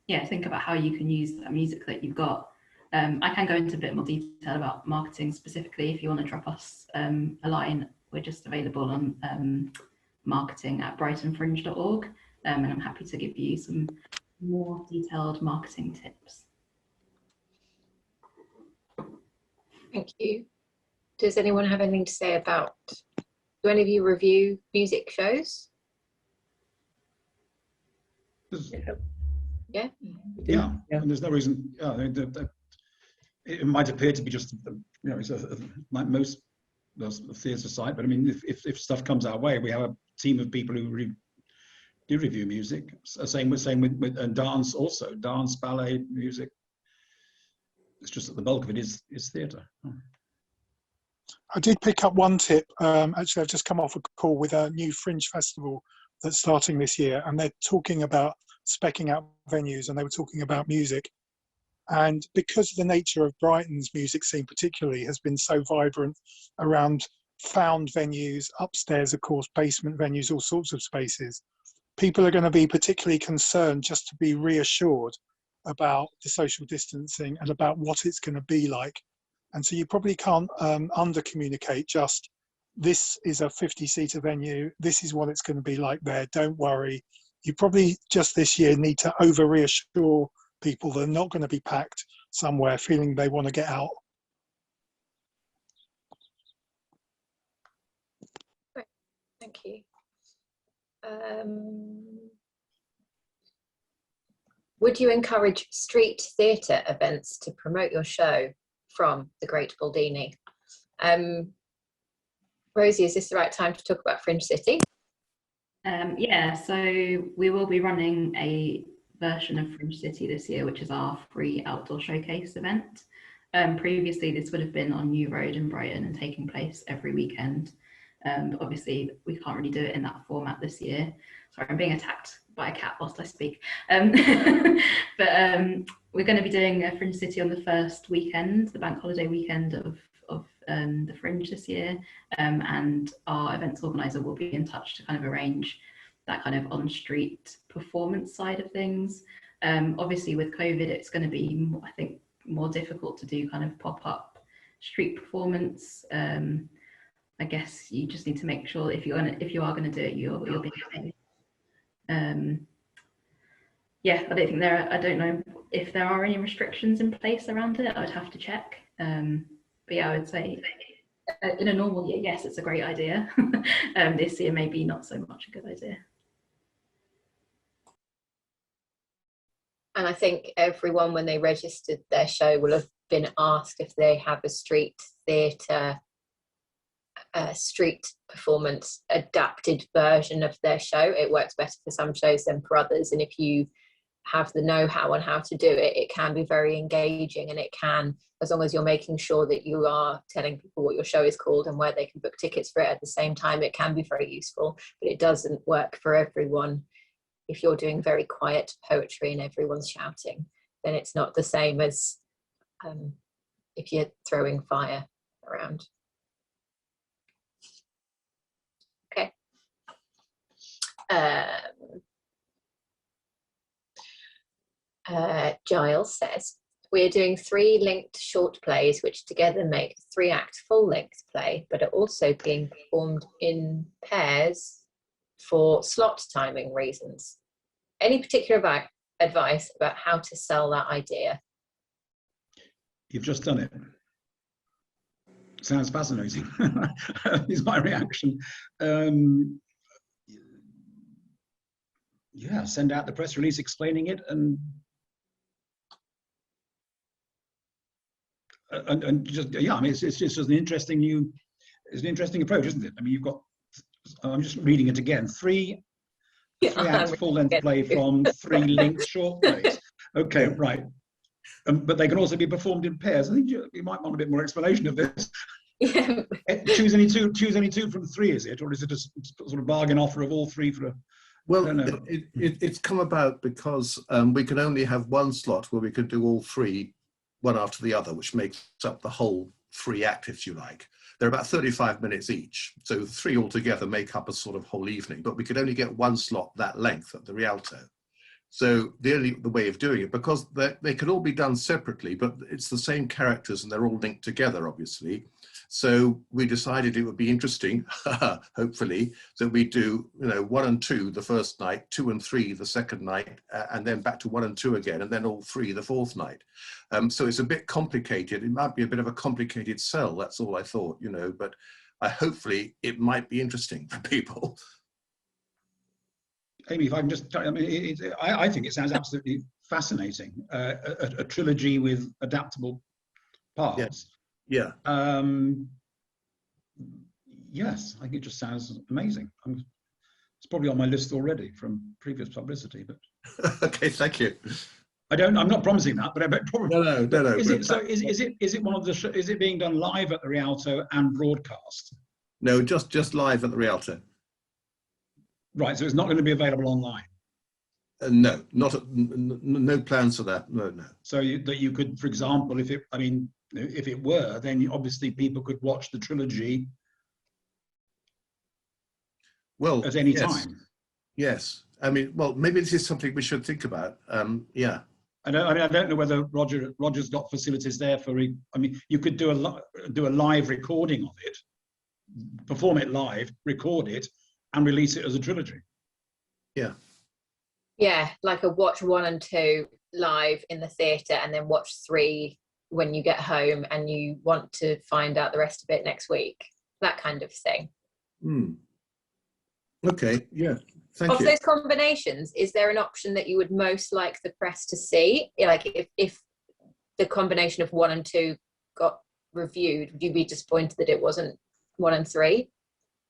Yeah, think about how you can use that music that you've got. I can go into a bit more detail about marketing specifically if you want to drop us a line. We're just available on marketing@brightonfringe.org, and I'm happy to give you some more detailed marketing tips. Thank you. Does anyone have anything to say about, do any of you review music shows? Yeah. And there's no reason. It might appear to be just, it's like most theatre site, but I mean, if stuff comes our way, we have a team of people who do review music. Same with and dance also, dance, ballet, music. It's just that the bulk of it is theatre. I did pick up one tip. Actually, I've just come off a call with a new Fringe festival that's starting this year, and they're talking about speccing out venues, and they were talking about music. And because of the nature of Brighton's music scene particularly has been so vibrant around found venues, upstairs, of course, basement venues, all sorts of spaces, people are going to be particularly concerned just to be reassured about the social distancing and about what it's going to be like. And so you probably can't under-communicate just, this is a 50-seater venue, this is what it's going to be like there, don't worry. You probably just this year need to over-reassure people they're not going to be packed somewhere feeling they want to get out. Great, thank you. Would you encourage street theatre events to promote your show from the Great Baldini? Rosie, is this the right time to talk about Fringe City? Yeah, so we will be running a version of Fringe City this year, which is our free outdoor showcase event. Previously, this would have been on New Road in Brighton and taking place every weekend. But obviously, we can't really do it in that format this year. Sorry, I'm being attacked by a cat whilst I speak. But we're going to be doing a Fringe City on the first weekend, the bank holiday weekend of the Fringe this year. And our events organizer will be in touch to kind of arrange that kind of on-street performance side of things. Obviously with COVID, it's going to be, I think, more difficult to do kind of pop-up street performance. I guess you just need to make sure if you are going to do it, you'll be paid. Yeah, I don't know if there are any restrictions in place around it. I would have to check. But yeah, I would say in a normal year, yes, it's a great idea. This year, maybe not so much a good idea. And I think everyone, when they registered their show, will have been asked if they have a street theatre, street performance adapted version of their show. It works better for some shows than for others. And if you have the know-how on how to do it, it can be very engaging, and it can, as long as you're making sure that you are telling people what your show is called and where they can book tickets for it at the same time, it can be very useful. But it doesn't work for everyone. If you're doing very quiet poetry and everyone's shouting, then it's not the same as if you're throwing fire around. Okay. Giles says, we're doing 3 linked short plays which together make a 3-act full-length play, but are also being performed in pairs for slot timing reasons. Any particular advice about how to sell that idea? You've just done it. Sounds fascinating, is my reaction. Yeah, send out the press release explaining it, and just, yeah, I mean, it's just an interesting approach, isn't it? I mean, you've got, I'm just reading it again, 3 act full-length play from 3 linked short plays. Okay, right. But they can also be performed in pairs. I think you might want a bit more explanation of this. Yeah. choose any two from 3, is it? Or is it a sort of bargain offer of all 3 for a... Well, it's come about because we can only have one slot where we can do all 3, one after the other, which makes up the whole 3 act, if you like. They're about 35 minutes each, so 3 altogether make up a sort of whole evening, but we could only get one slot that length at the Rialto. So the way of doing it, because they could all be done separately, but it's the same characters and they're all linked together, obviously. So we decided it would be interesting, hopefully, that we do, 1 and 2 the first night, 2 and 3 the second night, and then back to 1 and 2 again, and then all 3 the 4th night. So it's a bit complicated. It might be a bit of a complicated sell. That's all I thought, but hopefully it might be interesting for people. Amy, if I can just, I mean, I think it sounds absolutely fascinating. A trilogy with adaptable parts. Yeah. Yes, I think it just sounds amazing. It's probably on my list already from previous publicity, but. Okay, thank you. I'm not promising that, but I bet probably. No. Is it one of the? Is it being done live at the Rialto and broadcast? No, just live at the Rialto. Right, so it's not going to be available online. No, no plans for that. No. So that you could, for example, if it were, then obviously people could watch the trilogy. Well, at any time. Yes, I mean, well, maybe this is something we should think about. Yeah. I don't know whether Roger's got facilities there for. I mean, you could do a live recording of it, perform it live, record it, and release it as a trilogy. Yeah. Yeah, like a watch 1 and 2 live in the theatre, and then watch 3 when you get home and you want to find out the rest of it next week. That kind of thing. Okay, yeah, thank you. Of those combinations, is there an option that you would most like the press to see? Like if the combination of 1 and 2 got reviewed, would you be disappointed that it wasn't 1 and 3?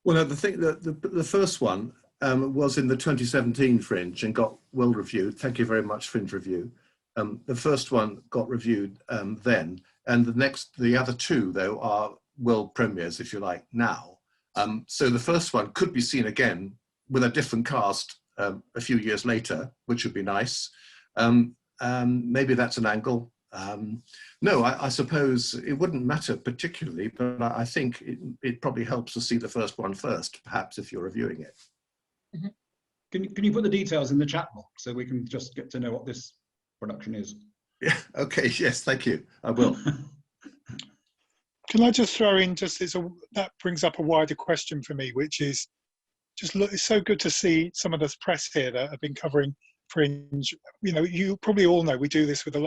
Well, no, the thing that the first one was in the 2017 Fringe and got well reviewed. Thank you very much, Fringe Review. The first one got reviewed then, and the other 2 though are world premieres, if you like, now. So the first one could be seen again with a different cast a few years later, which would be nice. Maybe that's an angle. No, I suppose it wouldn't matter particularly, but I think it probably helps to see the first one first, perhaps, if you're reviewing it. Mm-hmm. Can you put the details in the chat box so we can just get to know what this production is? Yeah, okay, yes, thank you. I will. Can I just throw in that brings up a wider question for me, which is it's so good to see some of the press here that have been covering Fringe. You probably all know we do this with a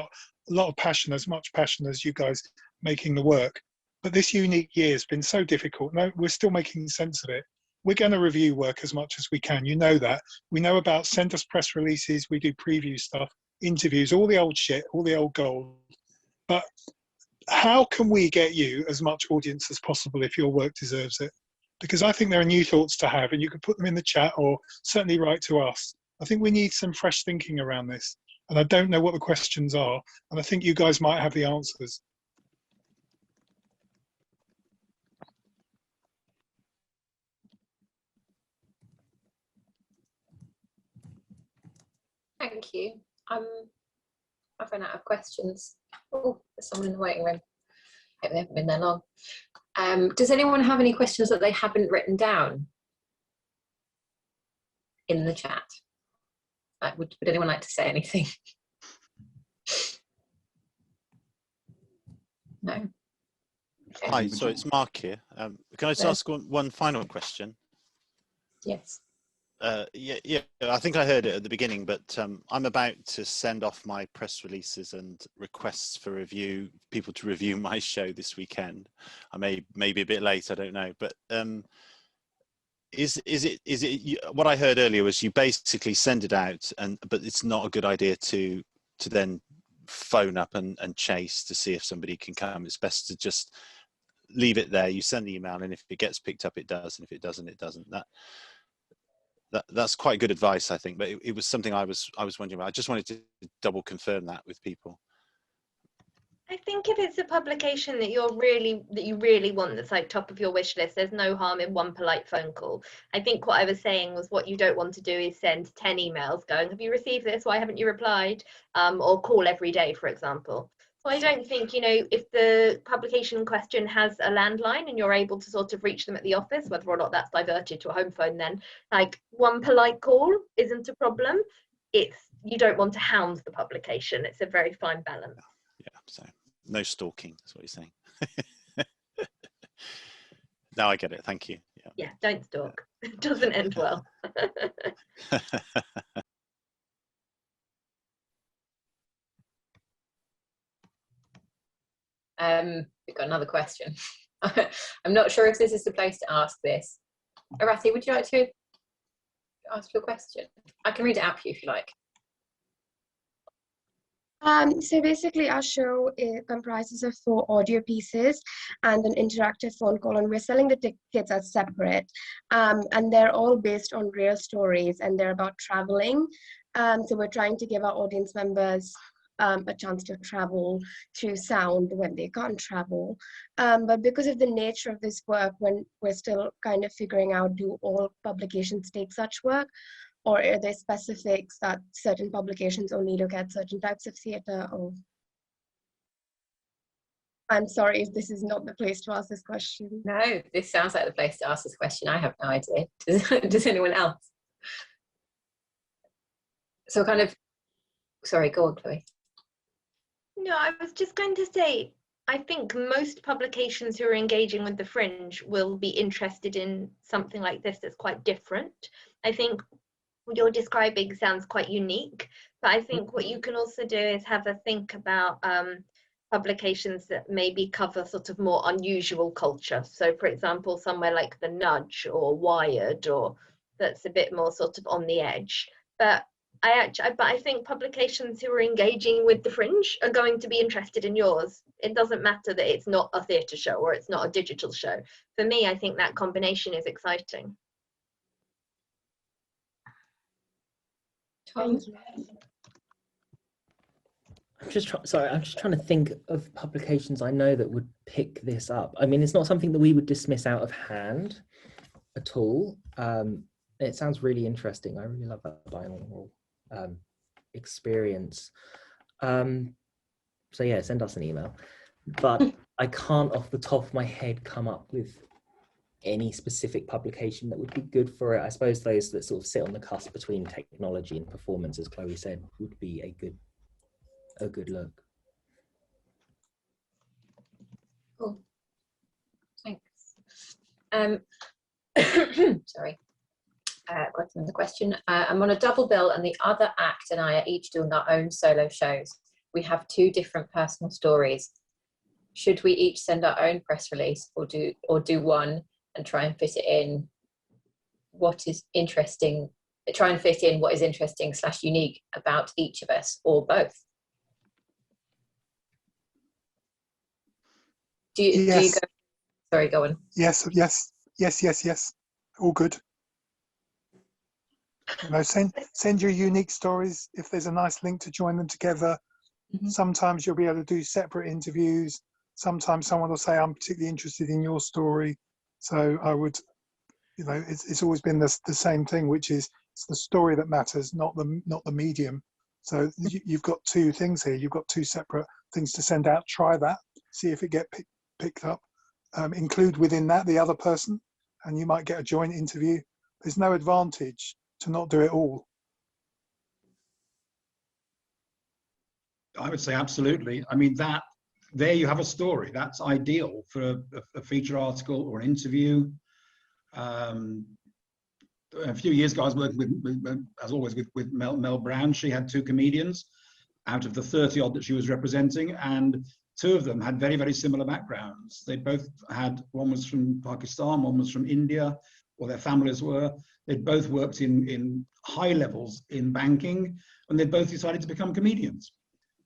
lot of passion, as much passion as you guys making the work. But this unique year has been so difficult. No, we're still making sense of it. We're going to review work as much as we can. You know that. We know about send us press releases. We do preview stuff, interviews, all the old shit, all the old gold. But how can we get you as much audience as possible if your work deserves it? Because I think there are new thoughts to have, and you can put them in the chat or certainly write to us. I think we need some fresh thinking around this. And I don't know what the questions are. And I think you guys might have the answers. Thank you. I've run out of questions. Oh, there's someone in the waiting room. Hope they haven't been there long. Does anyone have any questions that they haven't written down in the chat? Would anyone like to say anything? No. Okay. Hi, so it's Mark here. Can I just ask one final question? Yes. Yeah, I think I heard it at the beginning, but I'm about to send off my press releases and requests for review, people to review my show this weekend. I may be a bit late, I don't know, but is it what I heard earlier was you basically send it out, but it's not a good idea to then phone up and chase to see if somebody can come. It's best to just leave it there. You send the email, and if it gets picked up, it does, and if it doesn't, it doesn't. That's quite good advice, I think, but it was something I was wondering about. I just wanted to double confirm that with people. I think if it's a publication that you really want, that's like top of your wish list, there's no harm in one polite phone call. I think what I was saying was what you don't want to do is send 10 emails going, have you received this? Why haven't you replied? Or call every day, for example. So I don't think, if the publication in question has a landline and you're able to sort of reach them at the office, whether or not that's diverted to a home phone, then like one polite call isn't a problem. You don't want to hound the publication. It's a very fine balance. Yeah, so no stalking, that's what you're saying. Now I get it, thank you. Yeah, don't stalk. It doesn't end well. We've got another question. I'm not sure if this is the place to ask this. Arathi, would you like to ask your question? I can read it out for you if you like. So basically our show comprises of 4 audio pieces and an interactive phone call, and we're selling the tickets as separate. And they're all based on real stories, and they're about traveling. So we're trying to give our audience members a chance to travel through sound when they can't travel. But because of the nature of this work, when we're still kind of figuring out, do all publications take such work? Or are there specifics that certain publications only look at certain types of theatre? Or I'm sorry if this is not the place to ask this question. No, this sounds like the place to ask this question. I have no idea. Does anyone else? So kind of, sorry, go on, Chloe. No, I was just going to say, I think most publications who are engaging with the Fringe will be interested in something like this that's quite different. I think what you're describing sounds quite unique, but I think what you can also do is have a think about publications that maybe cover sort of more unusual culture. So for example, somewhere like The Nudge or Wired, or that's a bit more sort of on the edge. But I think publications who are engaging with the Fringe are going to be interested in yours. It doesn't matter that it's not a theatre show or it's not a digital show. For me, I think that combination is exciting. Thank you. I'm just trying to think of publications I know that would pick this up. I mean, it's not something that we would dismiss out of hand at all. It sounds really interesting. I really love that binaural experience. So yeah, send us an email. But I can't off the top of my head come up with any specific publication that would be good for it. I suppose those that sort of sit on the cusp between technology and performance, as Chloe said, would be a good look. Cool. Thanks. Sorry. Got another question. I'm on a double bill, and the other act and I are each doing our own solo shows. We have 2 different personal stories. should we each send our own press release, or do one and try and fit it in what is interesting, try and fit in what is interesting / unique about each of us, or both? Do you go? Sorry, go on. Yes. All good. You know, send your unique stories. If there's a nice link to join them together. Sometimes you'll be able to do separate interviews. Sometimes someone will say, I'm particularly interested in your story. So I would, you know, it's always been the same thing, which is it's the story that matters, not the medium. So you've got two things here. You've got two separate things to send out. Try that. See if it gets picked up. Include within that the other person, and you might get a joint interview. There's no advantage to not do it all. I would say absolutely. I mean, there you have a story. That's ideal for a feature article or an interview. A few years ago, I was working with as always, with Mel Brown. She had 2 comedians out of the 30 odd that she was representing, and 2 of them had very, very similar backgrounds. They both had, one was from Pakistan, one was from India, or their families were. They'd both worked in high levels in banking, and they both decided to become comedians.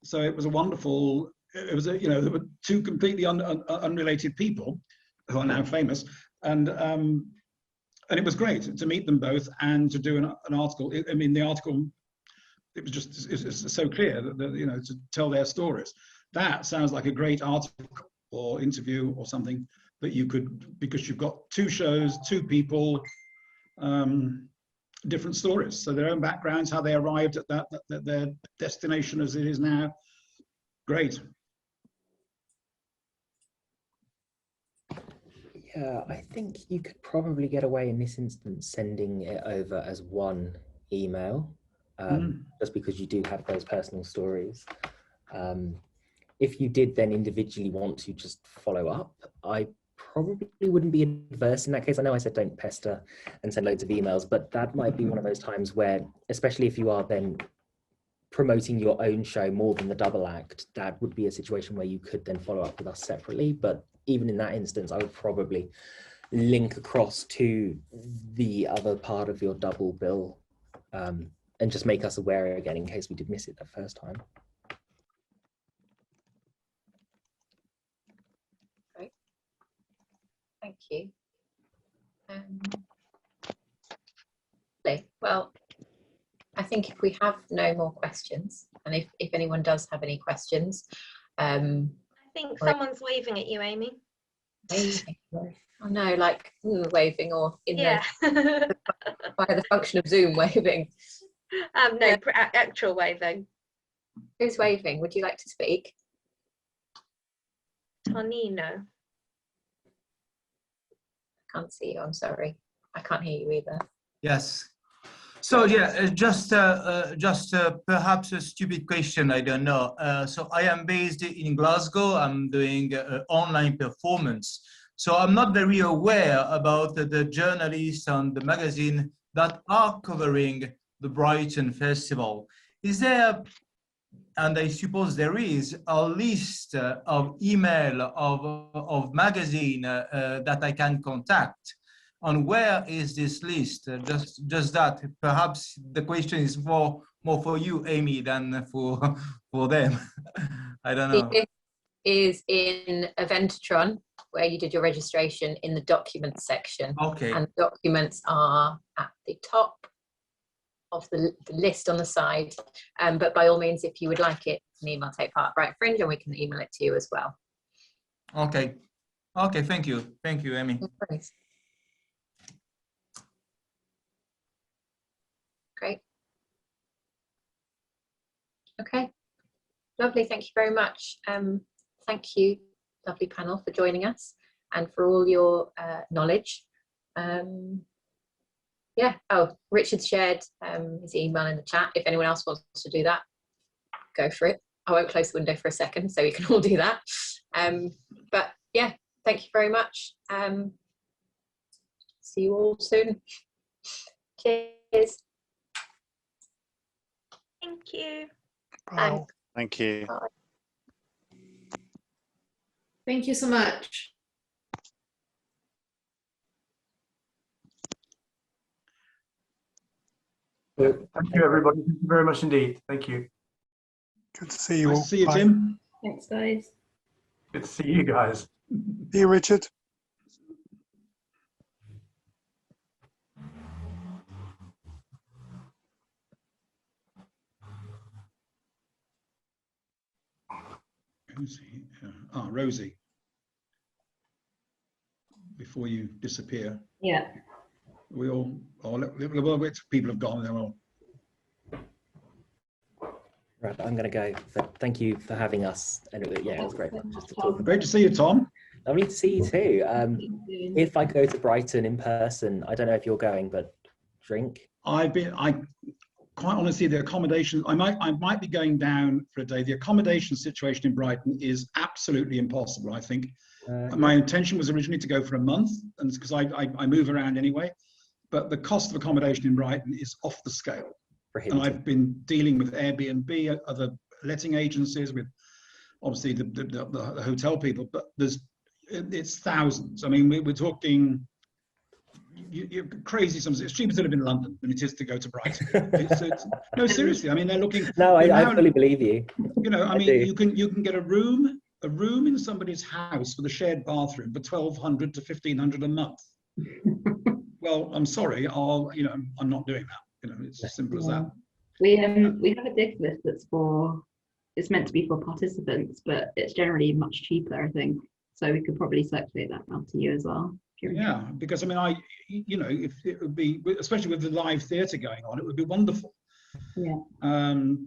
So it was a wonderful, it was a, you know, there were 2 completely unrelated people who are now famous, and it was great to meet them both and to do an article. I mean, the article, it was just it's so clear that, you know, to tell their stories. That sounds like a great article or interview or something that you could, because you've got 2 shows, 2 people, different stories. So their own backgrounds, how they arrived at that their destination as it is now. Great. Yeah, I think you could probably get away in this instance sending it over as one email, just because you do have those personal stories. If you did then individually want to just follow up, I probably wouldn't be adverse in that case. I know I said don't pester and send loads of emails, but that might be one of those times where, especially if you are then promoting your own show more than the double act, that would be a situation where you could then follow up with us separately. But even in that instance, I would probably link across to the other part of your double bill, and just make us aware again in case we did miss it that first time. Great. Thank you. Well, I think if we have no more questions, and if anyone does have any questions, I think someone's waving at you, Amy. Waving. Oh no, like waving, or in yeah. by the function of Zoom waving. No, actual waving. Who's waving? Would you like to speak? Tonino. I can't see you. I'm sorry. I can't hear you either. Yes. So yeah, just perhaps a stupid question, I don't know. So I am based in Glasgow. I'm doing online performance. So I'm not very aware about the journalists and the magazine that are covering the Brighton Festival. Is there, and I suppose there is, a list of email of magazine that I can contact? And where is this list? Just that. Perhaps the question is more for you, Amy, than for them. I don't know. It is in Eventatron, where you did your registration, in the documents section. Okay. And documents are at the top of the list on the side. But by all means, if you would like it, an email take part at Brighton Fringe, and we can email it to you as well. Okay. Okay. Thank you. Thank you, Amy. No worries. Great. Okay, lovely. Thank you very much. Thank you, lovely panel, for joining us and for all your knowledge. Yeah. Oh, Richard shared his email in the chat. If anyone else wants to do that, go for it. I won't close the window for a second, so you can all do that. But yeah, thank you very much. See you all soon. Cheers. Thank you. Bye. Thank you. Bye. Thank you so much. Thank you, everybody. Thank you very much indeed. Thank you. Good to see you Nice all. to see you, Bye. Tim. Thanks, guys. Good to see you guys. See you, Richard. Who's he? Rosie. Before you disappear, Yeah. we all, well, people have gone. They're all. Right, I'm going to go. But thank you for having us. And it was great fun just to talk. Great to see you, Tom. Lovely to see you too. If I go to Brighton in person, I don't know if you're going, but drink. I quite honestly, the accommodation, I might be going down for a day. The accommodation situation in Brighton is absolutely impossible, I think. My intention was originally to go for a month, and because I move around anyway, but the cost of accommodation in Brighton is off the scale. And I've been dealing with Airbnb, other letting agencies, with obviously the hotel people, but it's thousands. I mean, we're talking, you're crazy. It's cheaper to live in London than it is to go to Brighton. No, seriously. I mean, they're looking. No, I fully believe you. You know, I mean, you can get a room in somebody's house with a shared bathroom for $1,200 to $1,500 a month. Well, I'm sorry, I'm not doing that. You know, it's as simple as that. We have a dig list it's meant to be for participants, but it's generally much cheaper, I think. So we could probably circulate that out to you as well. Yeah, because I mean, if it would be, especially with the live theatre going on, it would be wonderful. Yeah. And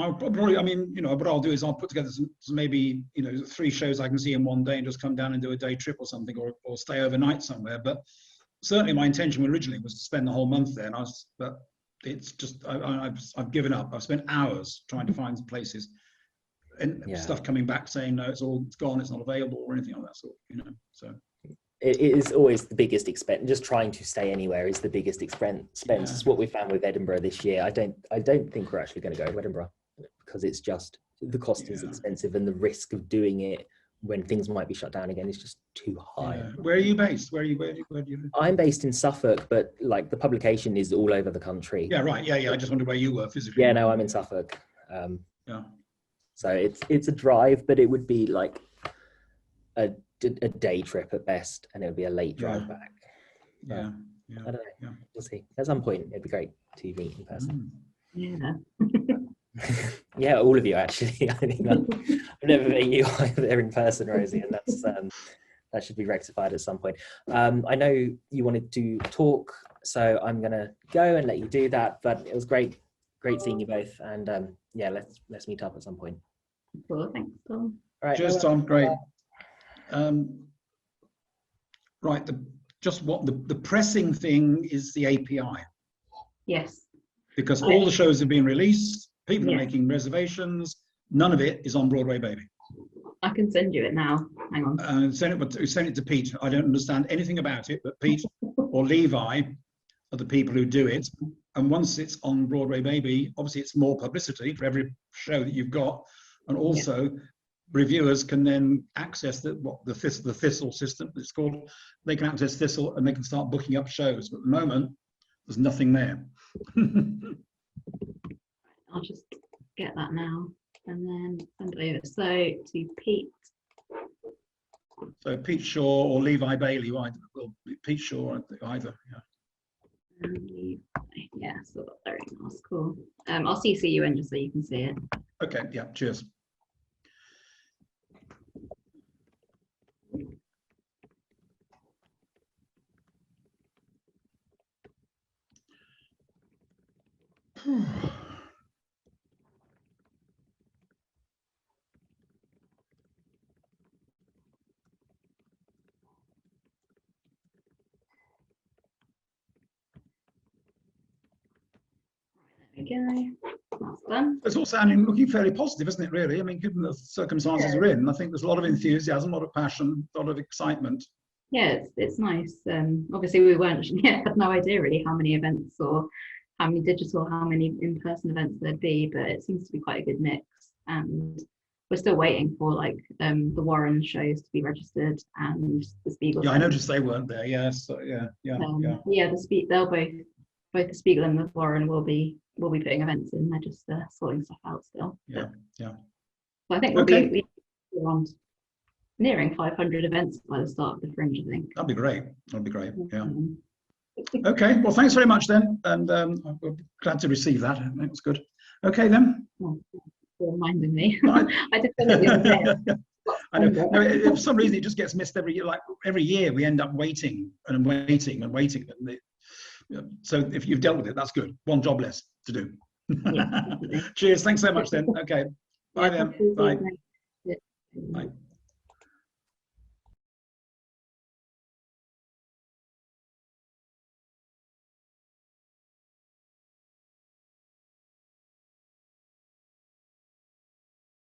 I'll probably, what I'll do is I'll put together some maybe 3 shows I can see in one day and just come down and do a day trip or something, or stay overnight somewhere. But certainly my intention originally was to spend the whole month there, but it's just I've given up. I've spent hours trying to find places, and stuff coming back saying no, it's gone, it's not available or anything like that sort. So. It is always the biggest expense. Just trying to stay anywhere is the biggest expense. Yeah. It's what we found with Edinburgh this year. I don't think we're actually going to go to Edinburgh because it's just the cost is expensive and the risk of doing it when things might be shut down again is just too high. Yeah. Where are you based? Where do you live? I'm based in Suffolk, but like the publication is all over the country. Yeah, right. Yeah. I just wondered where you were physically. Yeah, no, I'm in Suffolk. Yeah. So it's a drive, but it would be like a day trip at best, and it would be a late drive back. Yeah. I don't know. Yeah. We'll see. At some point, it'd be great to meet in person. Yeah. Yeah, all of you actually. I think I've never met you either in person, Rosie, and that's that should be rectified at some point. I know you wanted to talk, so I'm gonna go and let you do that. But it was great seeing you both, and let's meet up at some point. Cool, thanks, Tom. All right, Cheers, Tom. Great. Right. The pressing thing is the API. Yes. Because all the shows have been released. People are making reservations. None of it is on Broadway Baby. I can send you it now. Hang on. Send it to Pete. I don't understand anything about it, but Pete or Levi are the people who do it. And once it's on Broadway Baby, obviously it's more publicity for every show that you've got, and also reviewers can then access the Thistle system. It's called. They can access Thistle and they can start booking up shows. But at the moment, there's nothing there. I'll just get that now and then send it over. So to Pete. So Pete Shaw or Levi Bailey, Pete Shaw either. Yeah, so very nice, cool. I'll CC you in just so you can see it. Okay, yeah, cheers. There we go. That's done. It's all looking fairly positive, isn't it, really? I mean, given the circumstances we're in, I think there's a lot of enthusiasm, a lot of passion, a lot of excitement. Yeah, it's nice. Obviously, we had no idea really how many events or how many digital, how many in-person events there'd be, but it seems to be quite a good mix. And we're still waiting for like the Warren shows to be registered and the Spiegel. Yeah, I noticed they weren't there. Yeah, so yeah. They'll both the Spiegel and the Warren will be putting events in. They're just sorting stuff out still. Yeah. So I think we'll be around nearing 500 events by the start of the Fringe, I think. That'd be great. Yeah. Okay, well, thanks very much then, and we're glad to receive that. That was good. Okay then. For reminding me. Right. I did think the other day. I know. No, for some reason it just gets missed every year. Like every year we end up waiting and waiting and waiting. So if you've dealt with it, that's good. One job less to do. Yeah, Cheers. Thanks so much then. Okay. Bye then. Bye. Yeah. Bye.